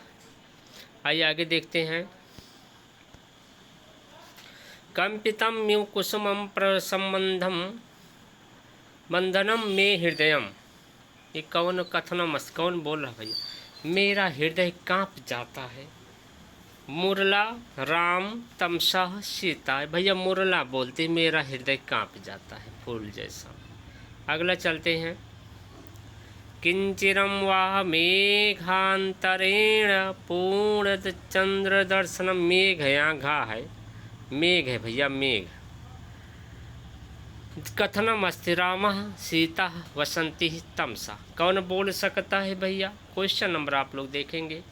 आइए आगे देखते हैं। कंपितम म्यू कुसुमम प्रसंबंधम बंधनम में हृदयम। ये कौन कथनम, कौन बोल रहा भैया, मेरा हृदय कांप जाता है। मुरला राम तमसा सीता। भैया मुरला बोलते मेरा हृदय कांप जाता है, फूल जैसा। अगला चलते हैं, किंचिरम वाह मेघांतरेण पूर्ण चंद्र दर्शनम। मेघ, यहाँ घा है, मेघ है भैया, मेघ। कथनम अस्ति रामः सीता वसंती तमसा। कौन बोल सकता है भैया? क्वेश्चन नंबर आप लोग देखेंगे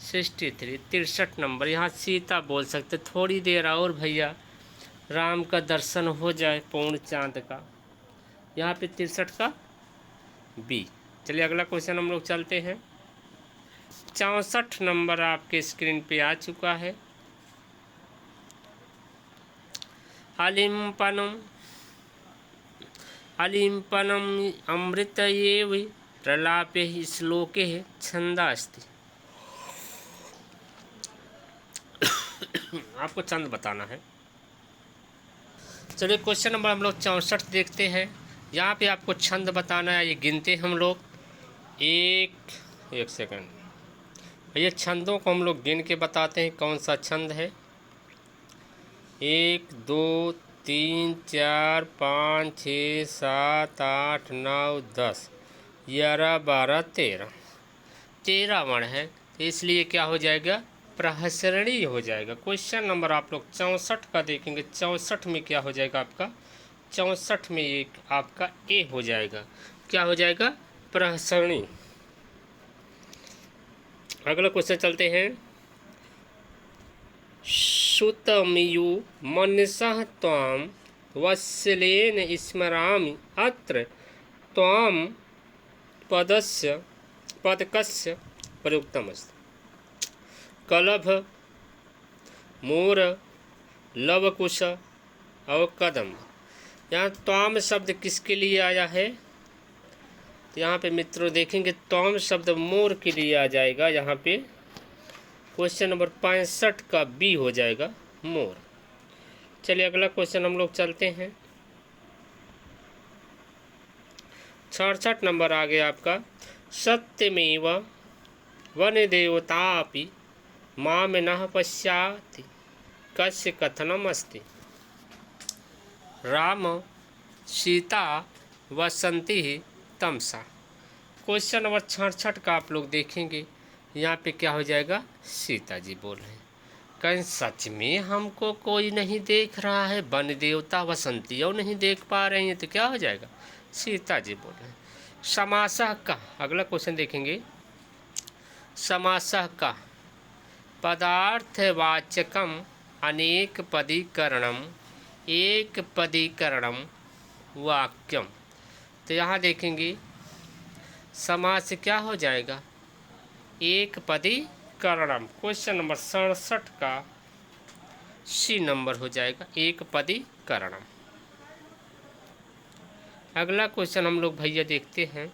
63 63 नंबर। यहाँ सीता बोल सकते। थोड़ी देर और भैया राम का दर्शन हो जाए पूर्ण चांद का। यहाँ पे 63 का बी। चलिए अगला क्वेश्चन हम लोग चलते हैं। 64 नंबर आपके स्क्रीन पे आ चुका है। अलिम्पनम अमृत एव प्रलापे श्लोके छंदा अस्ति। आपको छंद बताना है। चलिए क्वेश्चन नंबर हम लोग 64 देखते हैं। यहाँ पे आपको छंद बताना है। ये गिनते हम लोग एक सेकंड। ये छंदों को हम लोग गिन के बताते हैं कौन सा छंद है। 1 2 3 4 5 6 7 8 9 10 11 12 13 वर्ण है, तो इसलिए क्या हो जाएगा? प्रहसरणी हो जाएगा। क्वेश्चन नंबर आप लोग 64 का देखेंगे। 64 में क्या हो जाएगा आपका? 64 में एक आपका ए हो जाएगा। क्या हो जाएगा? प्रहसरणी। अगला क्वेश्चन चलते हैं। सुतमियु मनसः त्वां वत्सलेन स्मरामि अत्र त्वां पदकस्य प्रयुक्तमस्ति। कलभ, मोर, लवकुश और कदम। यहाँ त्वाम शब्द किसके लिए आया है? तो यहाँ पे मित्रों देखेंगे त्वाम शब्द मोर के लिए आ जाएगा। यहाँ पे क्वेश्चन नंबर 65 का बी हो जाएगा, मोर। चलिए अगला क्वेश्चन हम लोग चलते हैं। 66 नंबर आ गया आपका। सत्यमेव वनदेवतापि माम नः पश्याति कस्य कथनम अस्ति। राम सीता वसंती तमसा। क्वेश्चन नंबर 66 का आप लोग देखेंगे। यहाँ पे क्या हो जाएगा? सीता जी बोल रहे हैं। कहीं सच में हमको कोई नहीं देख रहा है? वन देवता वसंती और नहीं देख पा रहे हैं, तो क्या हो जाएगा? सीता जी बोल रहे हैं। समासः का अगला क्वेश्चन देखेंगे। समासः का पदार्थवाचकम अनेक पदीकरणम एक पदीकरणम वाक्यम। तो यहाँ देखेंगे समास क्या हो जाएगा? एक पदीकरणम। क्वेश्चन नंबर 67 का सी नंबर हो जाएगा, एक पदीकरणम। अगला क्वेश्चन हम लोग भैया देखते हैं।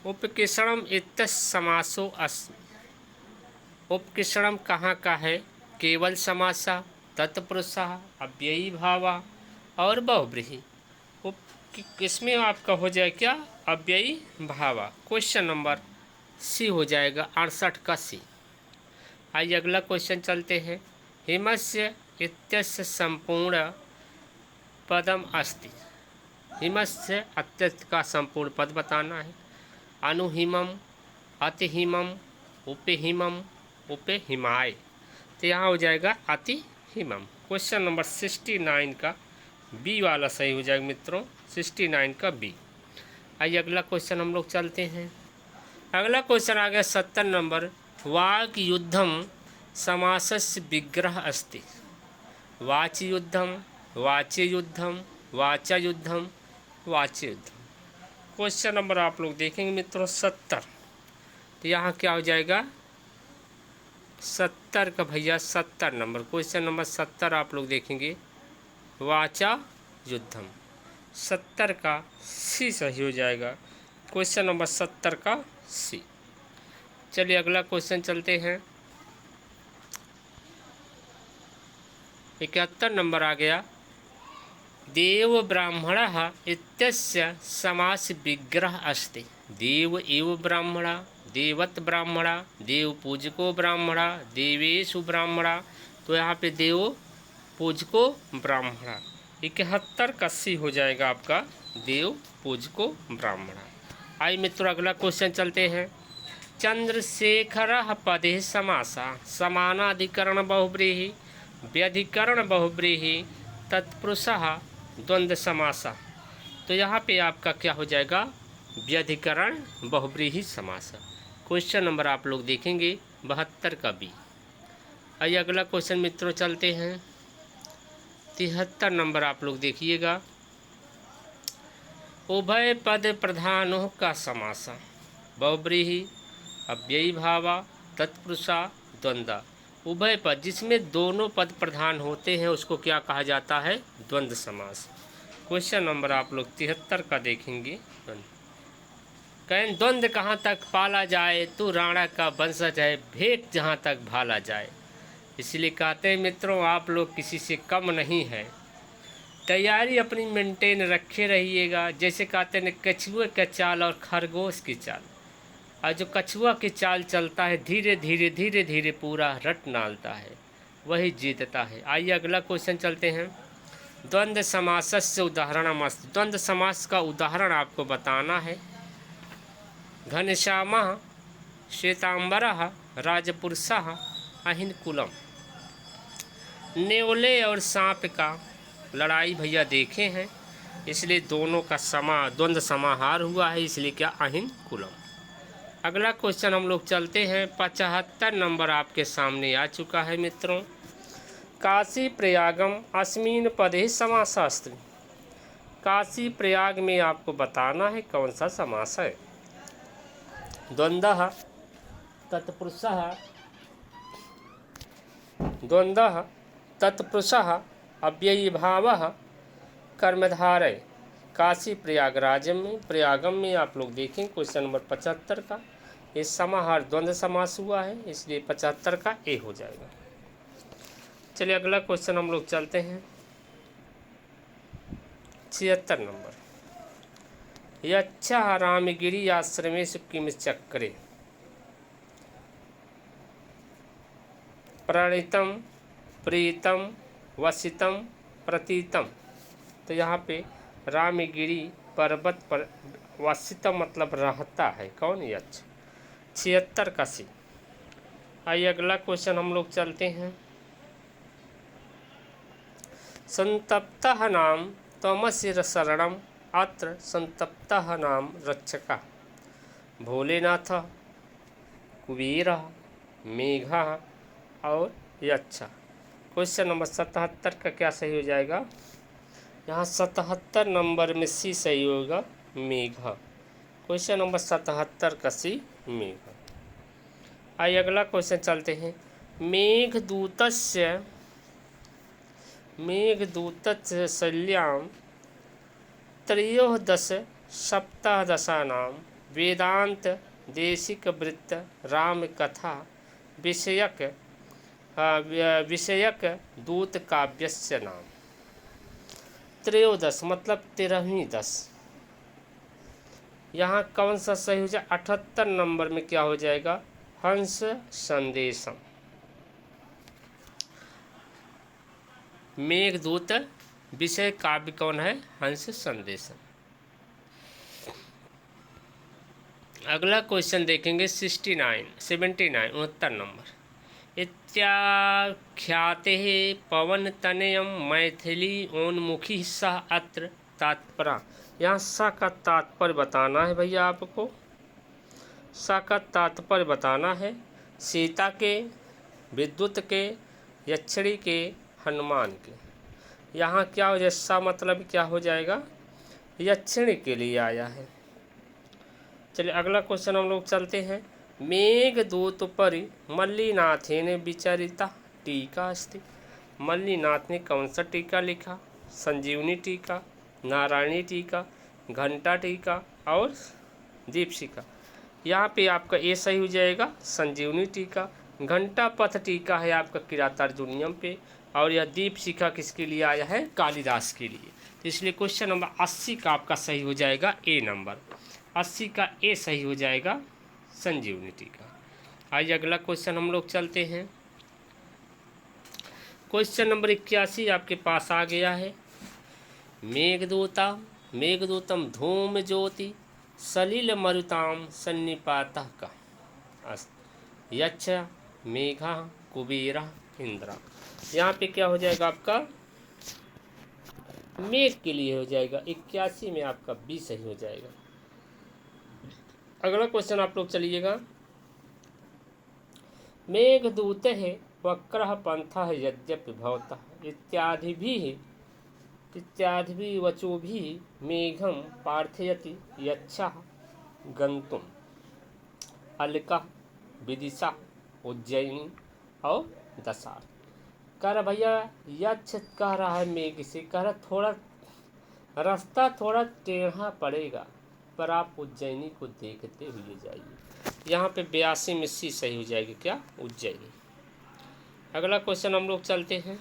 उपकिषणम इत्यस्य समासो अस्मि। उपकिषणम कहाँ का है? केवल समासा, तत्पुरुषा, अव्ययी भावा और बहुब्रीहि। इसमें आपका हो जाए क्या? अव्ययी भावा। क्वेश्चन नंबर सी हो जाएगा 68 का सी। आइए अगला क्वेश्चन चलते हैं। हिमस्य इत्यस्य संपूर्ण पदम अस्ति। हिमस्य अत्यस्त का संपूर्ण पद बताना है। अनुहिमम, अतिहिमम, उपहिमम, उपहिमाय। तो यहाँ हो जाएगा अतिहिमम। क्वेश्चन नंबर 69 का बी वाला सही हो जाएगा मित्रों, 69 का बी। आइए अगला क्वेश्चन हम लोग चलते हैं। अगला क्वेश्चन आ गया 70 नंबर। वाक् युद्धम समासस्य विग्रह अस्ति। वाच युद्धम, वाच्य युद्धम, वाचा युद्धम, वाच्य युद्धम। क्वेश्चन नंबर आप लोग देखेंगे मित्रों 70। तो यहाँ क्या हो जाएगा? 70 का भैया 70 नंबर। क्वेश्चन नंबर 70 आप लोग देखेंगे वाचा युद्धम। 70 का सी सही हो जाएगा। क्वेश्चन नंबर 70 का सी। चलिए अगला क्वेश्चन चलते हैं। 71 नंबर आ गया। देव ब्राह्मणः इत्यस्य समास विग्रह अस्ति। देव एव ब्राह्मणा, देवत ब्राह्मणा, देव पूजको ब्राह्मणा, देवेशु ब्राह्मणा। तो यहाँ पे देव पूजको ब्राह्मणा। 71 का सी हो जाएगा आपका, देव पूजको ब्राह्मणा। आइए मित्रों अगला क्वेश्चन चलते हैं। चंद्रशेखरः पदे समासा समानाधिकरण बहुब्रीहि, व्यधिकरण बहुब्रीहि, तत्पुरुषः द्वंद्व समासः। तो यहाँ पे आपका क्या हो जाएगा, व्यधिकरण बहुव्रीहि समास। क्वेश्चन नंबर आप लोग देखेंगे 72 का बी। आइए अगला क्वेश्चन मित्रों चलते हैं 73 नंबर आप लोग देखिएगा। उभय पद प्रधानों का समास, बहुव्रीहि, अव्ययी भावा, तत्पुरुषा, द्वंद्व। उभय पद जिसमें दोनों पद प्रधान होते हैं उसको क्या कहा जाता है, द्वंद्व समास। क्वेश्चन नंबर आप लोग 73 का देखेंगे। कहें द्वंद्व कहाँ तक पाला जाए, तू राणा का वंशज है, भेंट जहाँ तक भाला जाए। इसलिए कहते हैं मित्रों आप लोग किसी से कम नहीं है, तैयारी अपनी मेंटेन रखे रहिएगा। जैसे कहते हैं कछुए का चाल और खरगोश की चाल, और जो कछुआ की चाल चलता है धीरे धीरे धीरे धीरे पूरा रट डालता है, वही जीतता है। आइए अगला क्वेश्चन चलते हैं। द्वंद्व समासस्य उदाहरणमस्तु। द्वंद्व समास का उदाहरण आपको बताना है। घनश्यामः श्वेतांबरः राजपुरुषः अहिनकुलम। नेवले और सांप का लड़ाई भैया देखे हैं, इसलिए दोनों का द्वंद्व समाहार हुआ है, इसलिए क्या, अहिनकुलम। अगला क्वेश्चन हम लोग चलते हैं 75 नंबर आपके सामने आ चुका है मित्रों। काशी प्रयागम अस्मिन पदे समासास्त्र। काशी प्रयाग में आपको बताना है कौन सा समास है। द्वंद्वः तत्पुरुषः, द्वंद्वः तत्पुरुषः अव्ययी भावः कर्मधारय। काशी प्रयागम में आप लोग देखें क्वेश्चन नंबर 75 का, ये समाहार द्वंद्व समास हुआ है, इसलिए 75 का ए हो जाएगा। चलिए अगला क्वेश्चन हम लोग चलते हैं 76 नंबर। यच्छः रामगिरी आश्रमेषु किम चक्रे प्रणीतम प्रीतम वसितम प्रतीतम। तो यहाँ पे रामगिरी पर्वत पर वसितम मतलब रहता है कौन, यक्ष। 76 का सी। आइए अगला क्वेश्चन हम लोग चलते हैं। संतप्तः नाम त्वमसि शरणम अत्र संतप्तः नाम रक्षकः। भोलेनाथ, कुबेरः, मेघः और यक्ष। क्वेश्चन नंबर 77 का क्या सही हो जाएगा, यहाँ 77 नंबर में सी सही होगा, मेघ। क्वेश्चन नंबर 77 का सी मेघ। आइए अगला क्वेश्चन चलते हैं। मेघदूतस्य शल्यां त्रयोदश सप्तदशानां वेदांत देशिक वृत्त राम कथा विषयक दूत काव्यस्य नाम। त्रयोदश मतलब 13वीं दश। यहाँ कौन सा सही हो जाए, 78 नंबर में क्या हो जाएगा, हंस संदेशम। मेघदूत विषय काव्य कौन है, हंस संदेशम। अगला क्वेश्चन देखेंगे 79 नंबर। इत्याख्याते पवन तनयम मैथिली ओन्मुखी सह अत्र तात्पर्य। यहाँ स का तात्पर्य बताना है भैया आपको, स का तात्पर्य बताना है। सीता के, विद्युत के, यक्षिणी के, हनुमान के। यहाँ क्या हो जाए, स मतलब क्या हो जाएगा, यक्षिणी के लिए आया है। चलिए अगला क्वेश्चन हम लोग चलते हैं। मेघदूत परि मल्लिनाथेन विचरिता टीका अस्ति। मल्लिनाथ ने कौन सा टीका लिखा, संजीवनी टीका, नारायणी टीका, घंटा टीका और दीपशिखा। यहाँ पे आपका ए सही हो जाएगा, संजीवनी टीका। घंटा पथ टीका है आपका किरातार्जुनीयम पे, और यह दीपशिखा किसके लिए आया है, कालिदास के लिए। तो इसलिए क्वेश्चन नंबर 80 का आपका सही हो जाएगा ए नंबर, 80 का ए सही हो जाएगा, संजीवनी टीका। आइए अगला क्वेश्चन हम लोग चलते हैं। क्वेश्चन नंबर 81 आपके पास आ गया है। मेघदूतम धूम ज्योति सलिल मरुताम सन्निपातः का। यक्ष, मेघा, कुबेरा, इंद्रा। यहाँ पे क्या हो जाएगा आपका, मेघ के लिए हो जाएगा 81 में आपका बी सही हो जाएगा। अगला क्वेश्चन आप लोग चलिएगा। मेघदूत है वक्रः पंथः यद्यपि भवतः इत्यादि वचोभिः मेघं प्रार्थयति यच्छः गन्तुम् अलका विदिशा उज्जैनी और दसार। कह रहा भैया यक्ष कह रहा है मेघ से, कह रहा थोड़ा रास्ता थोड़ा टेढ़ा पड़ेगा पर आप उज्जैनी को देखते हुए जाइए। यहाँ पे 82 में सी सही हो जाएगी, क्या उज्जैनी। अगला क्वेश्चन हम लोग चलते हैं।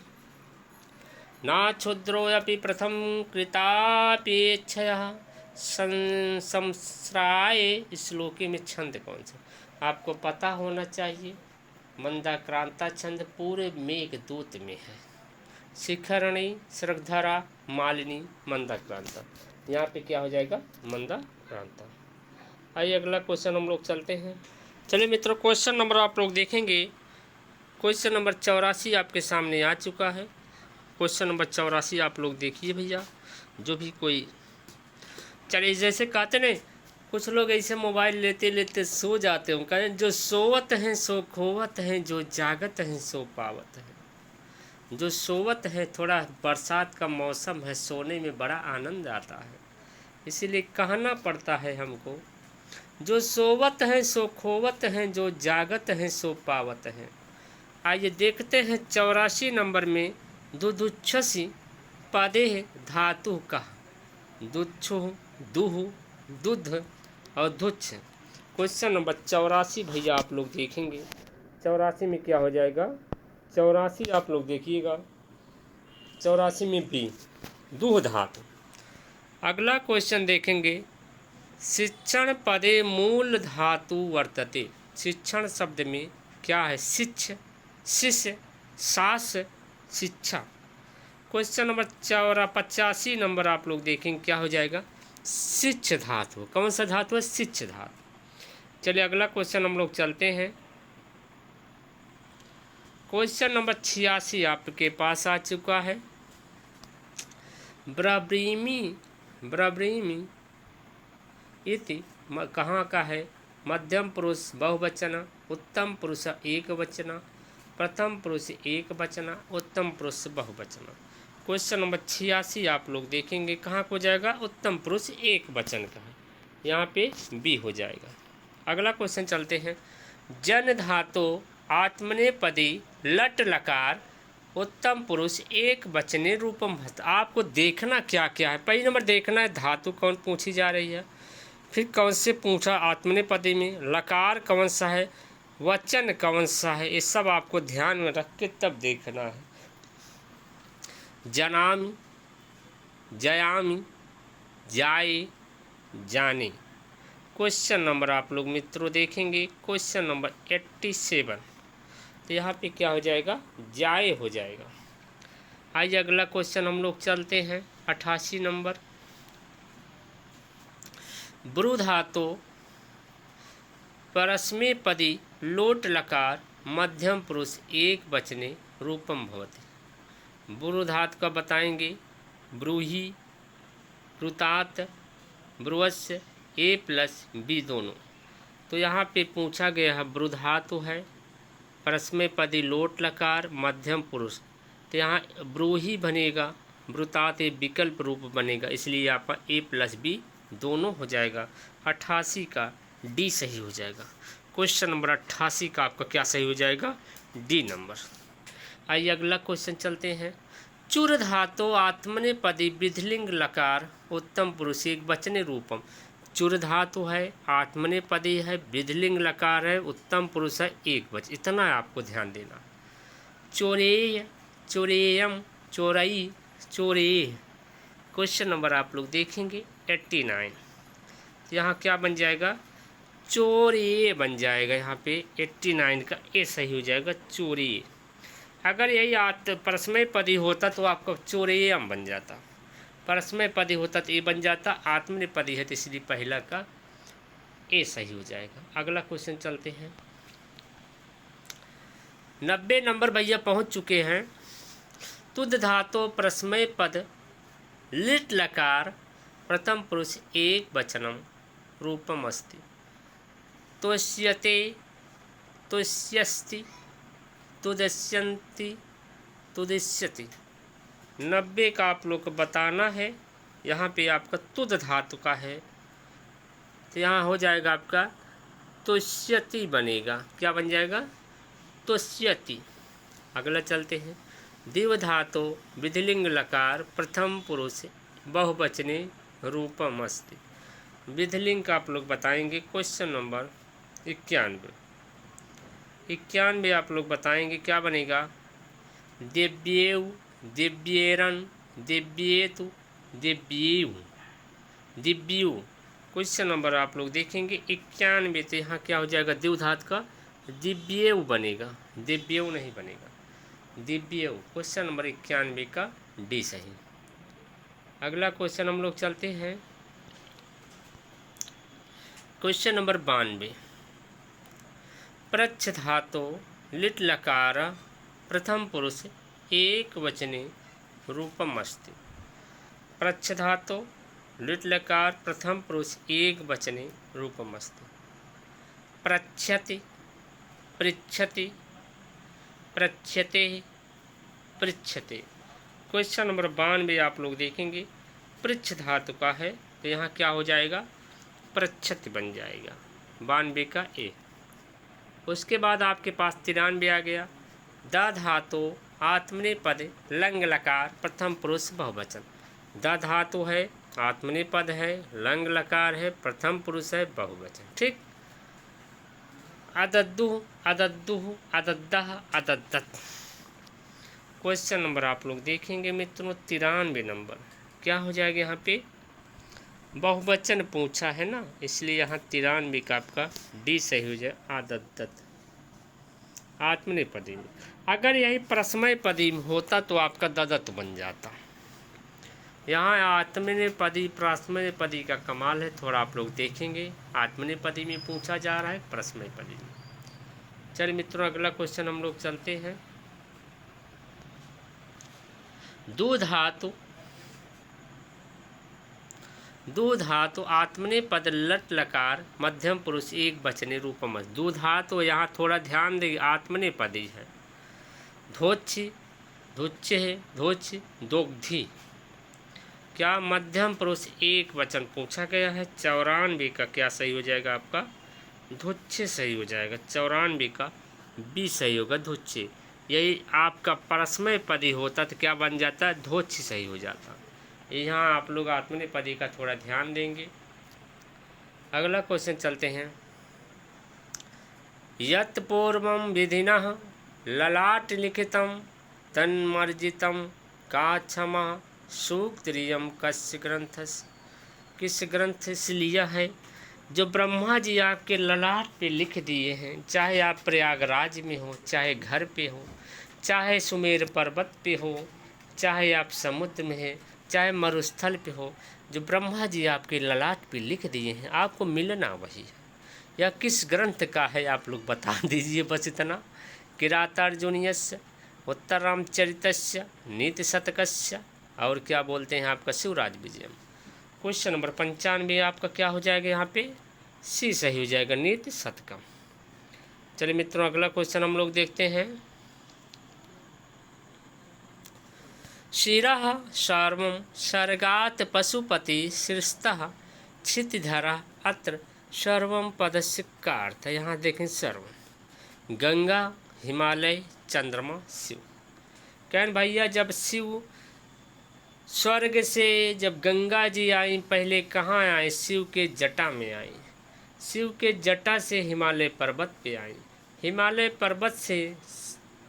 ना क्षुद्रोऽपि प्रथम कृतापेक्षया संस्राय श्लोकी में छंद कौन सा? आपको पता होना चाहिए। मंदाक्रांता छंद पूरे मेघदूत में है। शिखरणी, श्रद्धरा, मालिनी, मंदाक्रांता। यहाँ पे क्या हो जाएगा? मंदाक्रांता। आइए अगला क्वेश्चन हम लोग चलते हैं। चलिए मित्रों, क्वेश्चन नंबर आप लोग देखेंगे। क्वेश्चन नंबर 84 आपके सामने आ चुका है। क्वेश्चन नंबर 84 आप लोग देखिए भैया। जो भी कोई चलिए, जैसे कहते नहीं, कुछ लोग ऐसे मोबाइल लेते लेते सो जाते हैं। कहें जो सोवत हैं सो खोवत हैं, जो जागत हैं सो पावत हैं। जो सोवत है, थोड़ा बरसात का मौसम है, सोने में बड़ा आनंद आता है, इसीलिए कहना पड़ता है हमको। जो सोवत हैं सो खोवत हैं, जो जागत हैं सो पावत हैं। आइए देखते हैं 84 नंबर में दुदुच्छसी पदे धातु का दुच्छु, दुहु, दुध और दुच्छ। क्वेश्चन नंबर 84 भैया आप लोग देखेंगे। 84 में क्या हो जाएगा? 84 आप लोग देखिएगा। 84 में बी दुह धातु। अगला क्वेश्चन देखेंगे। शिक्षण पदे मूल धातु वर्तते। शिक्षण शब्द में क्या है? शिक्ष, शिष्य, शास, शिक्षा। क्वेश्चन नंबर 85 नंबर आप लोग देखेंगे, क्या हो जाएगा? शिक्ष धातु। कौन सा धातु है? शिक्ष धातु। चलिए अगला क्वेश्चन हम लोग चलते हैं। क्वेश्चन नंबर 86 आपके पास आ चुका है। ब्रब्रीमी इति कहाँ का है? मध्यम पुरुष बहुवचन, उत्तम पुरुष एक वचन, प्रथम पुरुष एक वचन, उत्तम पुरुष बहुवचन। क्वेश्चन नंबर 86 आप लोग देखेंगे, कहाँ को जाएगा? उत्तम पुरुष एक वचन का है, यहाँ पे बी हो जाएगा। अगला क्वेश्चन चलते हैं। जन धातु आत्मनेपदी लट लकार उत्तम पुरुष एक वचने रूपम भस्त। आपको देखना क्या क्या है? पहले नंबर देखना है धातु कौन पूछी जा रही है, फिर कौन से पूछा आत्मनेपदी में, लकार कौन सा है, वचन कौन सा है, ये सब आपको ध्यान में रख के तब देखना है। जनामि, जयामि, जाए, जाने। क्वेश्चन नंबर आप लोग मित्रों देखेंगे। क्वेश्चन नंबर 87, तो यहाँ पे क्या हो जाएगा? जाए हो जाएगा। आइए अगला क्वेश्चन हम लोग चलते हैं। 88 नंबर। ब्रू धातु परस्मैपदी लोट लकार मध्यम पुरुष एक वचने रूपम भवति। ब्रू धातु का बताएंगे। ब्रूही, ब्रुतात, ब्रुवस्य, ए प्लस बी दोनों। तो यहाँ पे पूछा गया है ब्रू धातु है, परस्मैपदी लोट लकार मध्यम पुरुष, तो यहाँ ब्रूही बनेगा, ब्रुतात ए विकल्प रूप बनेगा, इसलिए यहाँ पर ए प्लस बी दोनों हो जाएगा। 88 का डी सही हो जाएगा। क्वेश्चन नंबर 88 का आपका क्या सही हो जाएगा? D number. आइए अगला क्वेश्चन चलते हैं। चुर धातु आत्मनेपदी वृद्धलिंग लकार उत्तम पुरुष एक वचने रूपम। चुर धातु है, आत्मनेपदी है, वृद्धलिंग लकार है, उत्तम पुरुष है एक वचन। इतना आपको ध्यान देना। चोरेय, चोरेयम, चोरई, चोरेय। क्वेश्चन नंबर आप लोग देखेंगे 89। यहाँ क्या बन जाएगा? चोरे बन जाएगा। यहाँ पे 89 का ए सही हो जाएगा, चोरे। अगर यही परस्मैपदी होता तो आपका चोरेयम बन जाता, परस्मैपदी होता तो ए बन जाता, आत्मनेपदी है तो इसलिए पहला का ए सही हो जाएगा। अगला क्वेश्चन चलते हैं। 90 नंबर भैया पहुँच चुके हैं। तुद धातु परस्मैपद लिट् लकार प्रथम पुरुष एक वचनम रूपम अस्ति। तुष्यते, तुष्यस्ति, तुदस्यन्ति, तुदिष्यति। 90 का आप लोग को बताना है। यहाँ पे आपका तुद धातु का है, तो यहाँ हो जाएगा आपका तुष्यति बनेगा। क्या बन जाएगा? तुष्यति। अगला चलते हैं। दिव धातु विधिलिंग लकार प्रथम पुरुष बहुवचने रूपम अस्ति। विधिलिंग का आप लोग बताएंगे। क्वेश्चन नंबर 91 आप लोग बताएंगे। क्या बनेगा? दिव्येव, दिव्येरन, दिव्येतु, दिव्येव, दिव्यु। क्वेश्चन नंबर आप लोग देखेंगे 91, तो यहाँ क्या हो जाएगा? दिव धातु का दिव्येव बनेगा, दिव्येव नहीं बनेगा, दिव्येव। क्वेश्चन नंबर 91 का डी सही। अगला क्वेश्चन हम लोग चलते हैं। Question number 92। प्रच्छ धातु लिट् लकार प्रथम पुरुष एक वचने रूपम अस्ति। प्रच्छ धातु लिट् लकार प्रथम पुरुष एक वचने रूपम अस्ति। प्रच्छति, पृच्छति, प्रच्छते, पृच्छते। क्वेश्चन नंबर 92 आप लोग देखेंगे। पृच्छ धातु का है, तो यहाँ क्या हो जाएगा? पृच्छति बन जाएगा। 92 का ए। उसके बाद आपके पास 93 आ गया। द धातु आत्मनेपद लंग लकार प्रथम पुरुष बहुवचन। द धातु है, आत्मनेपद है, लंग लकार है, प्रथम पुरुष है, बहुवचन। ठीक। अदद्दुः, अदद्दुः, अदद्दः, अदद्दत्। क्वेश्चन नंबर आप लोग देखेंगे मित्रों 93 नंबर। क्या हो जाएगा? यहाँ पे बहुवचन पूछा है ना, इसलिए यहाँ 93 का आपका डी सही हो जाए। आदद्दत आत्मनेपदी में। अगर यही प्रश्मयपदी में होता तो आपका ददत बन जाता। यहाँ आत्मनेपदी प्रश्मयपदी का कमाल है। थोड़ा आप लोग देखेंगे, आत्मनेपदी में पूछा जा रहा है, प्रश्मयपदी में। चलिए मित्रों, अगला क्वेश्चन हम लोग चलते हैं। दो धातु, दो धातु आत्मनेपद लट लकार मध्यम पुरुष एक वचने रूपम। दो धातु यहाँ थोड़ा ध्यान देंगे, आत्मनेपदी है। धोच्छि, धुच्चे है, धोच्छ, दोग्धी। क्या मध्यम पुरुष एक वचन पूछा गया है। 94 का क्या सही हो जाएगा? आपका धुच्चे सही हो जाएगा। 94 का बी सही होगा, धुच्चे। यही आपका परस्मयपदी होता तो क्या बन जाता? धोच्छ सही हो जाता। यहाँ आप लोग आत्मनेपदी का थोड़ा ध्यान देंगे। अगला क्वेश्चन चलते हैं। यत् पूर्वं विधिनः ललाट लिखितं तन्मर्जितं का क्षमा सूक्तरियम कस्य ग्रंथस। किस ग्रंथ से लिया है? जो ब्रह्मा जी आपके ललाट पे लिख दिए हैं, चाहे आप प्रयागराज में हो, चाहे घर पे हो, चाहे सुमेर पर्वत पे हो, चाहे आप समुद्र में हैं, चाहे मरुस्थल पे हो, जो ब्रह्मा जी आपके ललाट पे लिख दिए हैं, आपको मिलना वही है। यह किस ग्रंथ का है आप लोग बता दीजिए, बस इतना। किरातार्जुनीयस्य, उत्तर रामचरितस्य, नीति शतकस्य, और क्या बोलते हैं आपका शिवराज विजयम। क्वेश्चन नंबर 95 आपका क्या हो जाएगा? यहाँ पे सी सही हो जाएगा, नीति शतकम। चलिए मित्रों, अगला क्वेश्चन हम लोग देखते हैं। शिरः सर्वं सर्गात् पशुपति शिरस्तः क्षितिधरः अत्र सर्वं पदस्य का अर्थ। यहाँ देखें, सर्वं गंगा, हिमालय, चंद्रमा, शिव। कहन भैया, जब शिव स्वर्ग से, जब गंगा जी आई, पहले कहाँ आए? शिव के जटा में आई। शिव के जटा से हिमालय पर्वत पे आई, हिमालय पर्वत से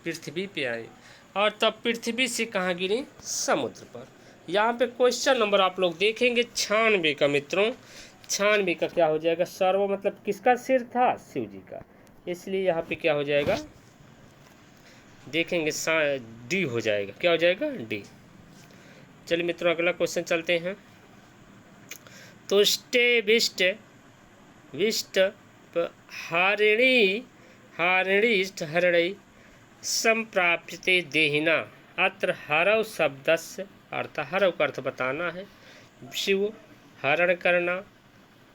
पृथ्वी पे आई, और तब पृथ्वी से कहाँ गिरी? समुद्र पर। यहाँ पे क्वेश्चन नंबर आप लोग देखेंगे 96 का मित्रों। 96 का क्या हो जाएगा? सर्व मतलब किसका सिर था? शिव जी का। इसलिए यहाँ पे क्या हो जाएगा? देखेंगे डी हो जाएगा। क्या हो जाएगा? डी। चलिए मित्रों, अगला क्वेश्चन चलते हैं। तुष्टे विष्ट विष्ट हारिणी हारिणीष्ट हरिणी संप्राप्यते देहिना अत्र हरौ शब्दस्य अर्थ हरव का अर्थ बताना है। शिव, हरण करना,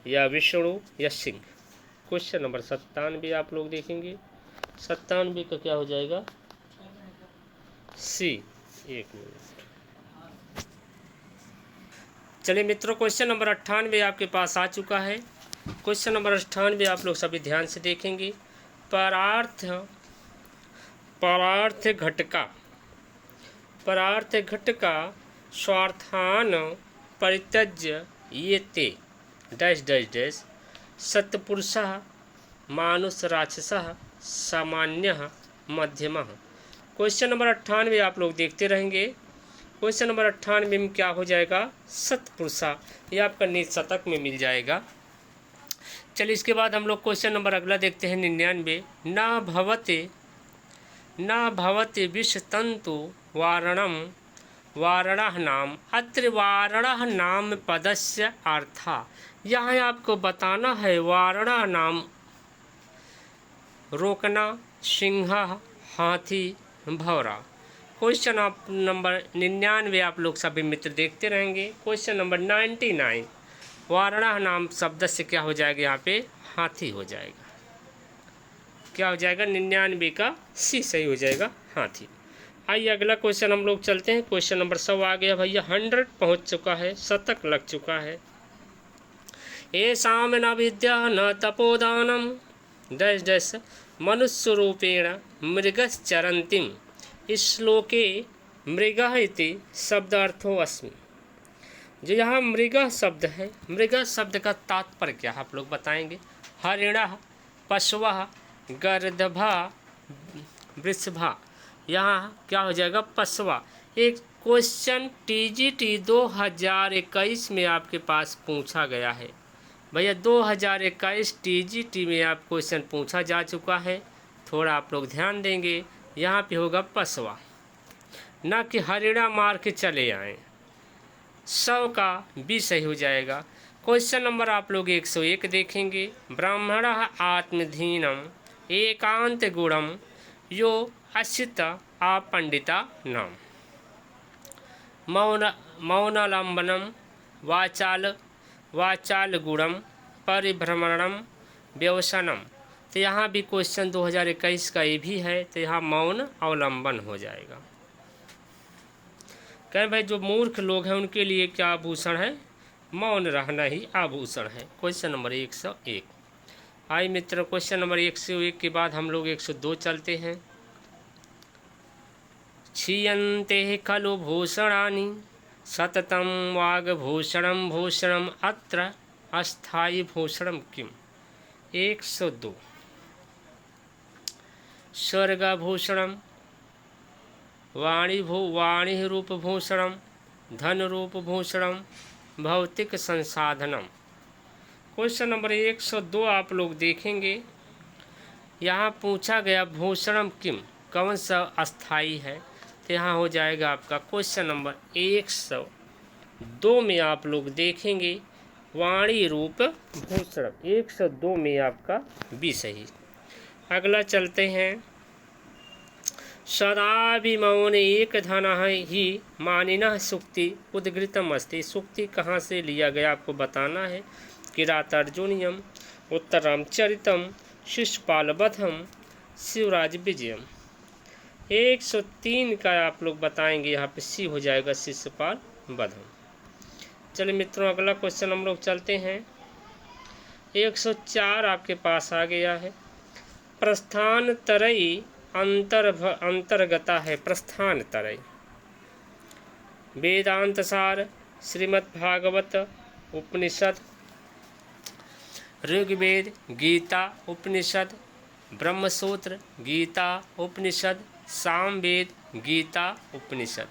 या विष्णु या सिंह। क्वेश्चन नंबर 97 आप लोग देखेंगे। 97 का क्या हो जाएगा? सी। एक मिनट, चलिए मित्रों, क्वेश्चन नंबर 98 आपके पास आ चुका है। क्वेश्चन नंबर 98 आप लोग सभी ध्यान से देखेंगे। परार्थ घटका स्वार्थान परित्यज्य ये ते डैश डैश डैश सत्पुरुषः मानुष राक्षसः सामान्यः मध्यमः। क्वेश्चन नंबर 98 आप लोग देखते रहेंगे। क्वेश्चन नंबर 98 में क्या हो जाएगा? सत्पुरुषा, ये आपका नीच शतक में मिल जाएगा। चलिए इसके बाद हम लोग क्वेश्चन नंबर अगला देखते हैं 99। न भवते विषतंतु वारणः नाम। अत्र वारणः नाम पदस्य अर्था। यहाँ आपको बताना है वारणः नाम रोकना, सिंह, हाथी, भौरा। क्वेश्चन नंबर 99 आप लोग सभी मित्र देखते रहेंगे। क्वेश्चन नंबर 99, वारणः नाम शब्द से क्या हो जाएगा? यहाँ पे हाथी हो जाएगा। क्या हो जाएगा? 99 का सी सही हो जाएगा, हाथी। आइए अगला क्वेश्चन हम लोग चलते हैं। क्वेश्चन नंबर 100 आ गया भैया, 100 पहुँच चुका है, शतक लग चुका है। येषां न विद्या न तपोदानम डैश डैश मनुष्य रूपेण मृगश्चरन्तीम। इस श्लोके मृगः इति शब्दार्थो अस्मि। जो यहाँ मृगः शब्द है, मृगः शब्द का तात्पर्य क्या है आप लोग बताएंगे? हरिणः, पशवः, गर्दभा, वृषभा। यहाँ क्या हो जाएगा? पशवा। एक क्वेश्चन TGT 2021 में आपके पास पूछा गया है भैया। 2021 TGT में आप क्वेश्चन पूछा जा चुका है, थोड़ा आप लोग ध्यान देंगे। यहाँ पे होगा पशवा, ना कि हरिणा मार के चले आए। 100 का भी सही हो जाएगा। क्वेश्चन नंबर आप लोग 101 देखेंगे। ब्राह्मणः आत्मधीनम एकांत गुणम यो असित आपंडिता नाम। मौनालंबनम वाचाल गुणम परिभ्रमणम व्यवसनम। तो यहाँ भी क्वेश्चन 2021 का ये भी है, तो यहाँ मौन अवलंबन हो जाएगा। कहें भाई जो मूर्ख लोग हैं उनके लिए क्या आभूषण है? मौन रहना ही आभूषण है। Question number 101। आइए मित्र, क्वेश्चन नंबर 101 के बाद हम लोग 102 चलते हैं। क्षीयन्ते खलु भूषणानि सततं वाग्भूषणं भूषणम् अत्र अस्थायी भूषणं किम्। 102। स्वर्गभूषणं वाणी रूप भूषणम, धन रूप भूषणम, भौतिक संसाधनम। क्वेश्चन नंबर 102 आप लोग देखेंगे। यहाँ पूछा गया भूषणम किम, कौन सा अस्थाई है? तो यहाँ हो जाएगा आपका क्वेश्चन नंबर 102 में आप लोग देखेंगे वाणी रूप भूषणम। 102 में आपका भी सही। अगला चलते हैं। सदा विमौन एक धन ही मानिनः सुक्ति उद्गृतम अस्ति। सुक्ति कहाँ से लिया गया आपको बताना है। किरातार्जुनीयम, उत्तरामचरितम, शिशुपालवधम, शिवराज विजयम। 103 का आप लोग बताएंगे। यहाँ पे सी हो जाएगा, शिशुपाल वधम। चलिए मित्रों अगला क्वेश्चन हम लोग चलते हैं। 104 आपके पास आ गया है। प्रस्थान तरई अंतर्गता है। प्रस्थान तरई वेदांत सार, श्रीमद्भागवत उपनिषद, ऋग्वेद, गीता उपनिषद, ब्रह्मसूत्र, गीता उपनिषद, सामवेद, गीता उपनिषद।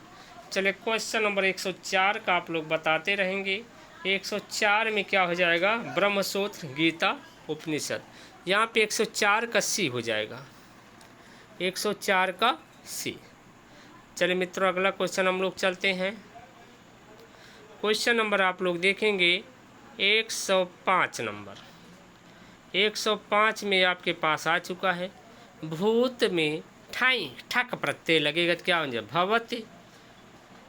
चलिए क्वेश्चन नंबर 104 का आप लोग बताते रहेंगे। 104 में क्या हो जाएगा? ब्रह्मसूत्र, गीता उपनिषद। यहाँ पे 104 का सी हो जाएगा। 104 का सी। चलिए मित्रों अगला क्वेश्चन हम लोग चलते हैं। क्वेश्चन नंबर आप लोग देखेंगे 105 नंबर। 105 में आपके पास आ चुका है। भूत में ठाई ठक प्रत्यय लगेगा तो क्या हो जाए? भवति।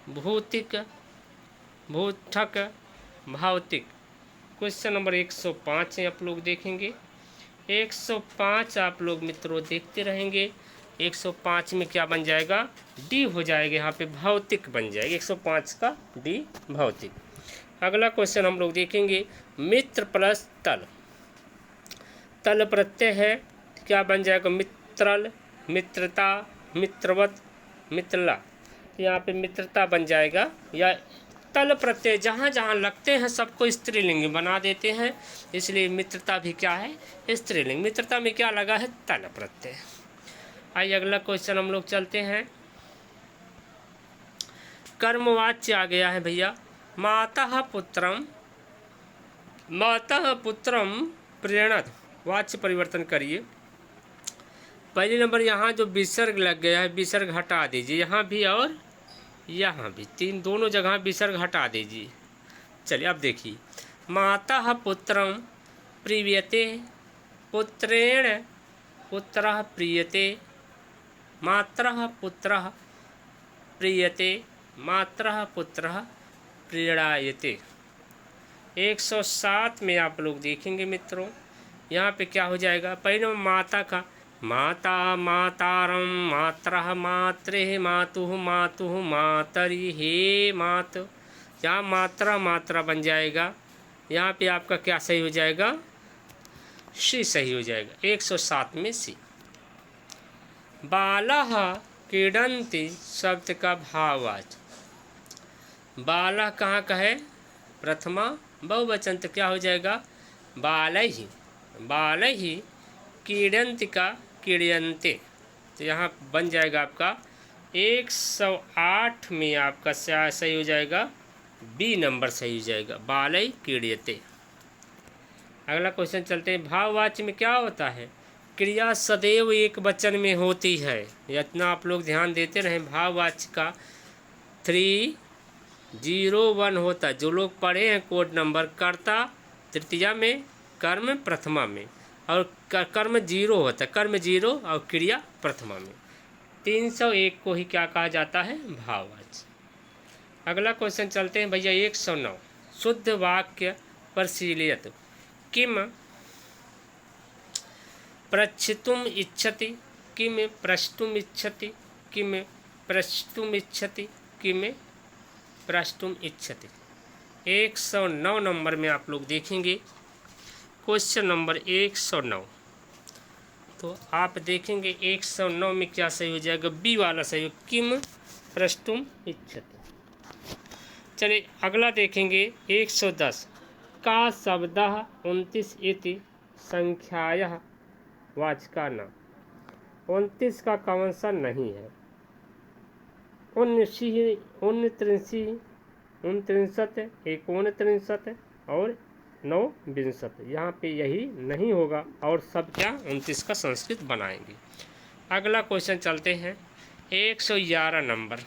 भूतिक, भूठक, भौतिक। क्वेश्चन नंबर 105 आप लोग देखेंगे। 105 आप लोग मित्रों देखते रहेंगे। 105 में क्या बन जाएगा? डी हो जाएगा, यहाँ पे भौतिक बन जाएगा। 105 का डी भौतिक। अगला क्वेश्चन हम लोग देखेंगे, मित्र प्लस तल। तल प्रत्यय है, क्या बन जाएगा? मित्रल, मित्रता, मित्रवत, मित्रला। यहाँ पे मित्रता बन जाएगा। या तल प्रत्यय जहाँ जहाँ लगते हैं सबको स्त्रीलिंग बना देते हैं, इसलिए मित्रता भी क्या है? स्त्रीलिंग। मित्रता में क्या लगा है? तल प्रत्यय। आइए अगला क्वेश्चन हम लोग चलते हैं। कर्मवाच्य आ गया है भैया, माता पुत्रम, माता पुत्रम प्रेरणत। वाच्य परिवर्तन करिए। पहले नंबर यहाँ जो विसर्ग लग गया है, विसर्ग हटा दीजिए, यहाँ भी और यहाँ भी, तीन दोनों जगह विसर्ग हटा दीजिए। चलिए अब देखिए, माता पुत्रम प्रीयते, पुत्रेण पुत्रः प्रीयते, मात्रः पुत्रः प्रीयते, मात्रः पुत्रः प्रीणायते। 107 में आप लोग देखेंगे मित्रों, यहाँ पे क्या हो जाएगा? पहले माता का, माता मातारम, मात्रः मात्रे, मातुः मातुः मातरि हे मात। यहाँ मात्रा मात्रा बन जाएगा। यहाँ पे आपका क्या सही हो जाएगा? सी सही हो जाएगा। 107 में सी। बालः क्रीडन्ति शब्द का भाववाचक। बालः कहाँ का है? प्रथमा बहुवचन, तो क्या हो जाएगा? बालैहि, बालैहि क्रीडन्ति का क्रीडन्ते। तो यहाँ बन जाएगा आपका 108 में आपका सही हो जाएगा, बी नंबर सही हो जाएगा, बालै क्रीड्यते। अगला क्वेश्चन चलते हैं। भाववाच्य में क्या होता है? क्रिया सदैव एक वचन में होती है, इतना आप लोग ध्यान देते रहें। भाववाच्य का 301 होता है, जो लोग पढ़े हैं कोड नंबर। कर्ता तृतीया में, कर्म प्रथमा में, और कर्म 0 होता है, कर्म 0 और क्रिया प्रथमा में। 301 को ही क्या कहा जाता है? भाववाच्य। अगला क्वेश्चन चलते हैं भैया 109। शुद्ध वाक्य परिशीलयत। किम प्रच्छितुम इच्छति, किम प्रष्टुम इच्छति, किम प्रष्टुम इच्छति, किम प्रष्टुम इच्छति। 109 नंबर में आप लोग देखेंगे क्वेश्चन नंबर 109। तो आप देखेंगे 109 में क्या सही हो जाएगा? बी वाला सही हो, किम प्रष्टुम इच्छति। चलिए अगला देखेंगे 110। का शब्दः 29 इति संख्यायाः वाचका न। 29 का कौन-सा नहीं है? 19, 29, 29, 39 और 29। यहाँ पे यही नहीं होगा और सब क्या 29 का संस्कृत बनाएंगे। अगला क्वेश्चन चलते हैं 111 नंबर।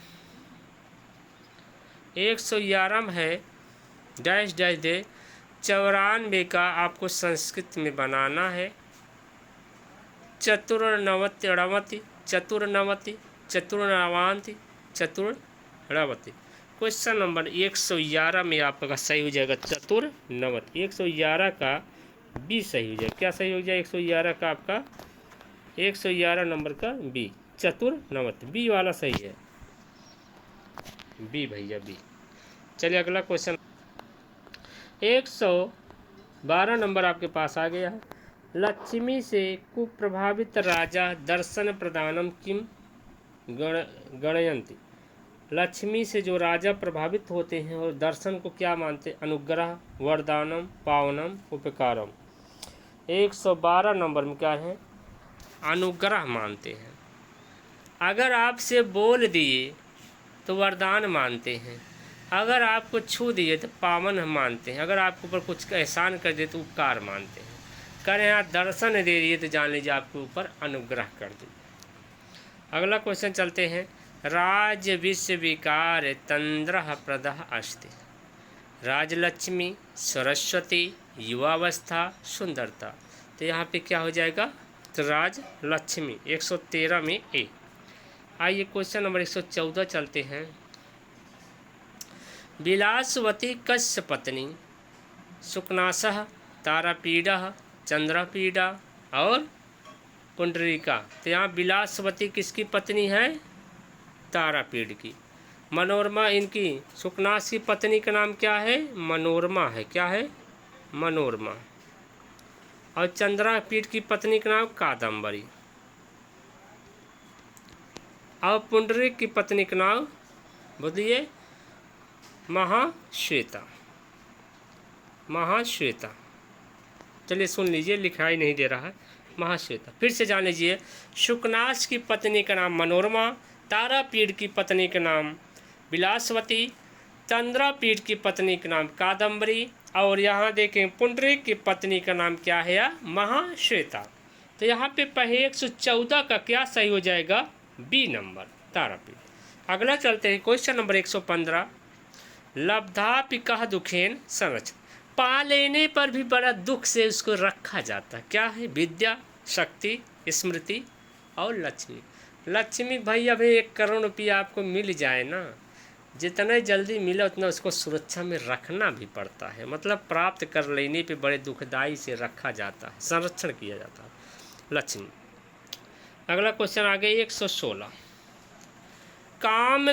111 में है डैश डैश दे 94 का आपको संस्कृत में बनाना है। चतुर्नवति अड़वति, चतुर्नवति, चतुर्नवान्ति, चतुर्नवति। क्वेश्चन नंबर 111 में आपका सही हो जाएगा चतुर्नवति। 111 का बी सही हो जाएगा। क्या सही हो जाएगा? 111 का आपका 111 नंबर का बी, चतुर्नवति, बी वाला सही है, बी भैया बी। चलिए अगला क्वेश्चन 112 नंबर आपके पास आ गया है। लक्ष्मी से कुप्रभावित राजा दर्शन प्रदानम किम गणयन्ति। लक्ष्मी से जो राजा प्रभावित होते हैं और दर्शन को क्या मानते? अनुग्रह, वरदानम, पावनम, उपकारम। 112 नंबर में क्या है? अनुग्रह मानते हैं। अगर आपसे बोल दिए तो वरदान मानते हैं, अगर आपको छू दिए तो पावन मानते हैं, अगर आपके ऊपर कुछ एहसान कर दिए तो उपकार मानते हैं। करें यहाँ दर्शन दे दिए तो जान लीजिए आपके ऊपर अनुग्रह कर दिए। अगला क्वेश्चन चलते हैं। राज विश्व विकार तंद्र प्रदः अस्ति। राजलक्ष्मी, सरस्वती, युवावस्था, सुंदरता। तो यहाँ पे क्या हो जाएगा? तो राजलक्ष्मी 113 में ए। आइए क्वेश्चन नंबर 114 चलते हैं। विलासवती कस्य पत्नी, सुकनासः, तारापीडः, चंद्रपीडा और पुंडरीका। तो यहाँ विलासवती किसकी पत्नी है? तारापीड़ की। मनोरमा इनकी सुकनास की पत्नी का नाम क्या है? मनोरमा है। क्या है? मनोरमा। और चंद्रपीड़ की पत्नी का नाम कादम्बरी। और पुंडरीक की पत्नी का नाम बोलिए महाश्वेता। महाश्वेता। चलिए सुन लीजिए, लिखाई नहीं दे रहा है। महाश्वेता। फिर से जान लीजिए, सुकनास की पत्नी का नाम मनोरमा, तारापीड़ की पत्नी का नाम विलासवती, चंद्रपीड़ की पत्नी का नाम कादम्बरी, और यहाँ देखें पुंडरीक की पत्नी का नाम क्या है? महाश्वेता। तो यहाँ पे पहले 114 का क्या सही हो जाएगा? बी नंबर, तारापीड़। अगला चलते हैं क्वेश्चन नंबर 115। लब्धापि कह दुखेन संरक्षण। पा लेने पर भी बड़ा दुख से उसको रखा जाता है। क्या है? विद्या, शक्ति, स्मृति और लक्ष्मी। लक्ष्मी भाई अभी 1 करोड़ रुपया आपको मिल जाए ना, जितना जल्दी मिले उतना उसको सुरक्षा में रखना भी पड़ता है। मतलब प्राप्त कर लेने पे बड़े दुखदाई से रखा जाता है, संरक्षण किया जाता है। लक्ष्मी। अगला क्वेश्चन आगे 116। काम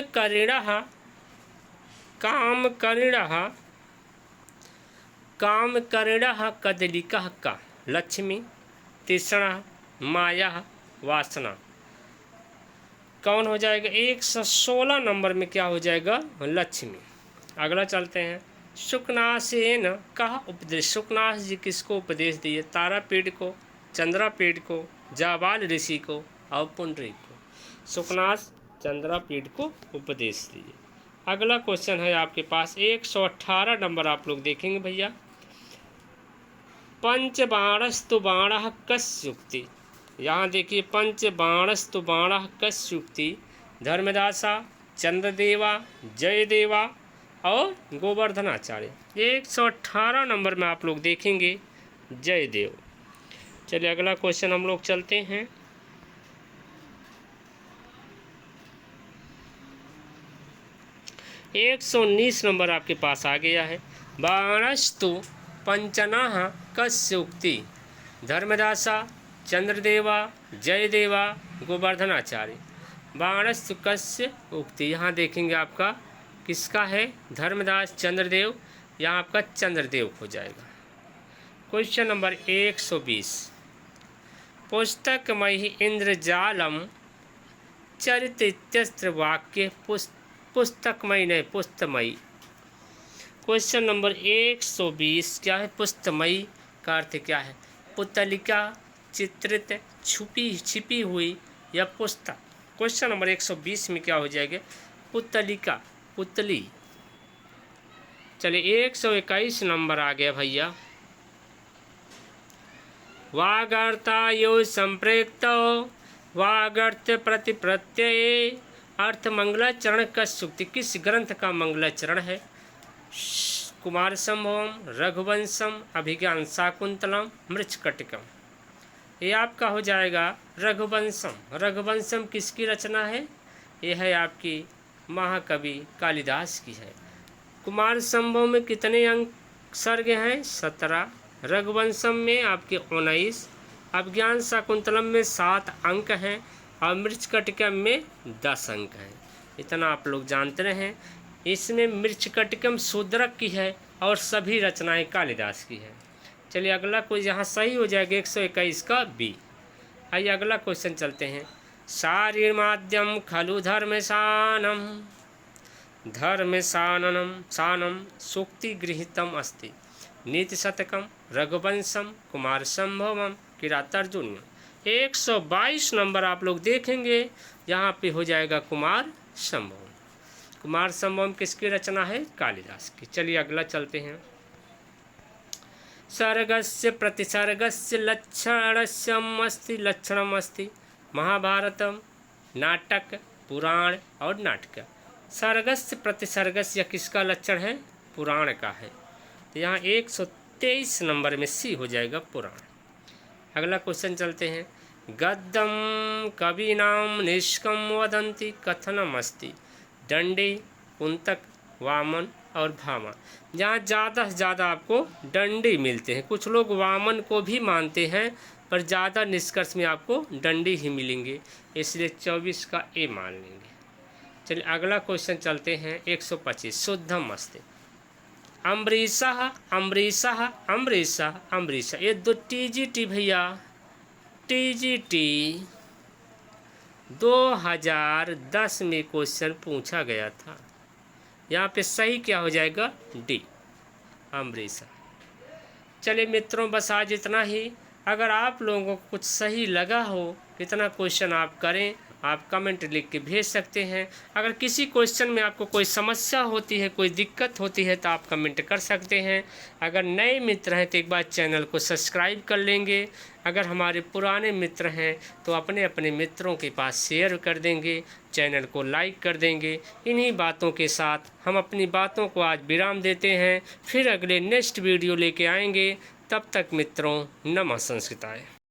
करिणः कदलिकः का लक्ष्मी, तृष्णा, माया, वासना। कौन हो जाएगा? 116 नंबर में क्या हो जाएगा? लक्ष्मी। अगला चलते हैं। सुकनासेन कहा उपदेश। सुकनास जी किसको उपदेश दिए? तारापीड़ को, चंद्रपीड़ को, जाबाल ऋषि को और पुंडरीक को। सुकनास चंद्रपीड़ को उपदेश दिए। अगला क्वेश्चन है आपके पास 118 नंबर, आप लोग देखेंगे भैया। पंचबाणस्तु बाणः कस्युक्ति। यहाँ देखिए, पंचबाणस्तु बाणः कस्युक्ति। धर्मदासा, चंद्रदेवा, जयदेवा और गोवर्धनाचार्य। 118 नंबर में आप लोग देखेंगे जयदेव। चलिए अगला क्वेश्चन हम लोग चलते हैं। एक 119 नंबर आपके पास आ गया है। बाणस्तु पंचनाः कस्युक्ति। धर्मदासा, चंद्रदेवा, जयदेवा, गोवर्धनाचार्य। बाणस्तु कस्य उक्ति। यहाँ देखेंगे आपका किसका है? धर्मदास, चंद्रदेव। यहाँ आपका चंद्रदेव हो जाएगा। Question number 120। पुस्तकमयि इंद्रजालम चरित इत्यस्त्र वाक्य। पुस्तकमयी नहीं, पुस्तमयी। क्वेश्चन नंबर 120 क्या है? पुस्तमयी का अर्थ क्या है? पुतलिका, चित्रित, छिपी हुई या पुस्तक। क्वेश्चन नंबर 120 में क्या हो जाएगा? पुतलिका, पुतली। चलिए 121 नंबर आ गया भैया। वागर्तायो संप्रेक्तो वागर्त प्रति प्रत्यय अर्थ मंगलाचरण का सूक्ति। किस ग्रंथ का मंगलाचरण है? कुमार संभवम, रघुवंशम, अभिज्ञान शाकुंतलम, मृच्छकटिकम। ये आपका हो जाएगा रघुवंशम। रघुवंशम किसकी रचना है? ये है आपकी महाकवि कालिदास की है। कुमार संभव में कितने अंक सर्ग हैं? 17। रघुवंशम में आपके 19। अभिज्ञान शाकुंतलम में 7 अंक हैं और मृच्छकटिकम में 10 अंक हैं। इतना आप लोग जानते हैं। इसमें मृच्छकटिकम शूद्रक की है और सभी रचनाएं कालिदास की है। चलिए अगला कोई यहाँ सही हो जाएगा 121 का बी। आइए अगला क्वेश्चन चलते हैं। शारीर्माद्यम खलु धर्मसानम सूक्ति गृहीतम अस्ति। नीतिशतकम, रघुवंशम, कुमार संभवम, किरातार्जुनीयम। 122 नंबर आप लोग देखेंगे, यहाँ पे हो जाएगा कुमार संभवम। कुमार संभवम किसकी रचना है? कालिदास की। चलिए अगला चलते हैं। सर्गस्य प्रतिसर्गस्य लक्षणम अस्ति। महाभारतम, नाटक, पुराण और नाटक। सर्गस्य प्रतिसर्गस्य किसका लक्षण है? पुराण का है। तो यहाँ 123 नंबर में सी हो जाएगा पुराण। अगला क्वेश्चन चलते हैं। गद्यम कवीनाम निष्कम वदन्ति कथनम अस्ति। दंडे, कुंतक, वामन और भामा, जहाँ ज़्यादा से ज़्यादा आपको डंडी मिलते हैं। कुछ लोग वामन को भी मानते हैं, पर ज़्यादा निष्कर्ष में आपको डंडी ही मिलेंगे, इसलिए 24 का ए मान लेंगे। चलिए अगला क्वेश्चन चलते हैं 125। शुद्धम अस्ति। अम्बरीशः अम्बरीशः अम्बरीशः अम्बरीशः, ये दो TGT भैया, TGT 2010 में क्वेश्चन पूछा गया था। यहाँ पे सही क्या हो जाएगा? डी, अम्बरीशः। चलिए मित्रों, बस आज इतना ही। अगर आप लोगों को कुछ सही लगा हो, इतना क्वेश्चन आप करें, आप कमेंट लिख के भेज सकते हैं। अगर किसी क्वेश्चन में आपको कोई समस्या होती है, कोई दिक्कत होती है, तो आप कमेंट कर सकते हैं। अगर नए मित्र हैं तो एक बार चैनल को सब्सक्राइब कर लेंगे। अगर हमारे पुराने मित्र हैं तो अपने अपने मित्रों के पास शेयर कर देंगे, चैनल को लाइक कर देंगे। इन्हीं बातों के साथ हम अपनी बातों को आज विराम देते हैं। फिर अगले नेक्स्ट वीडियो लेके आएंगे। तब तक मित्रों, नमः संस्कृताय।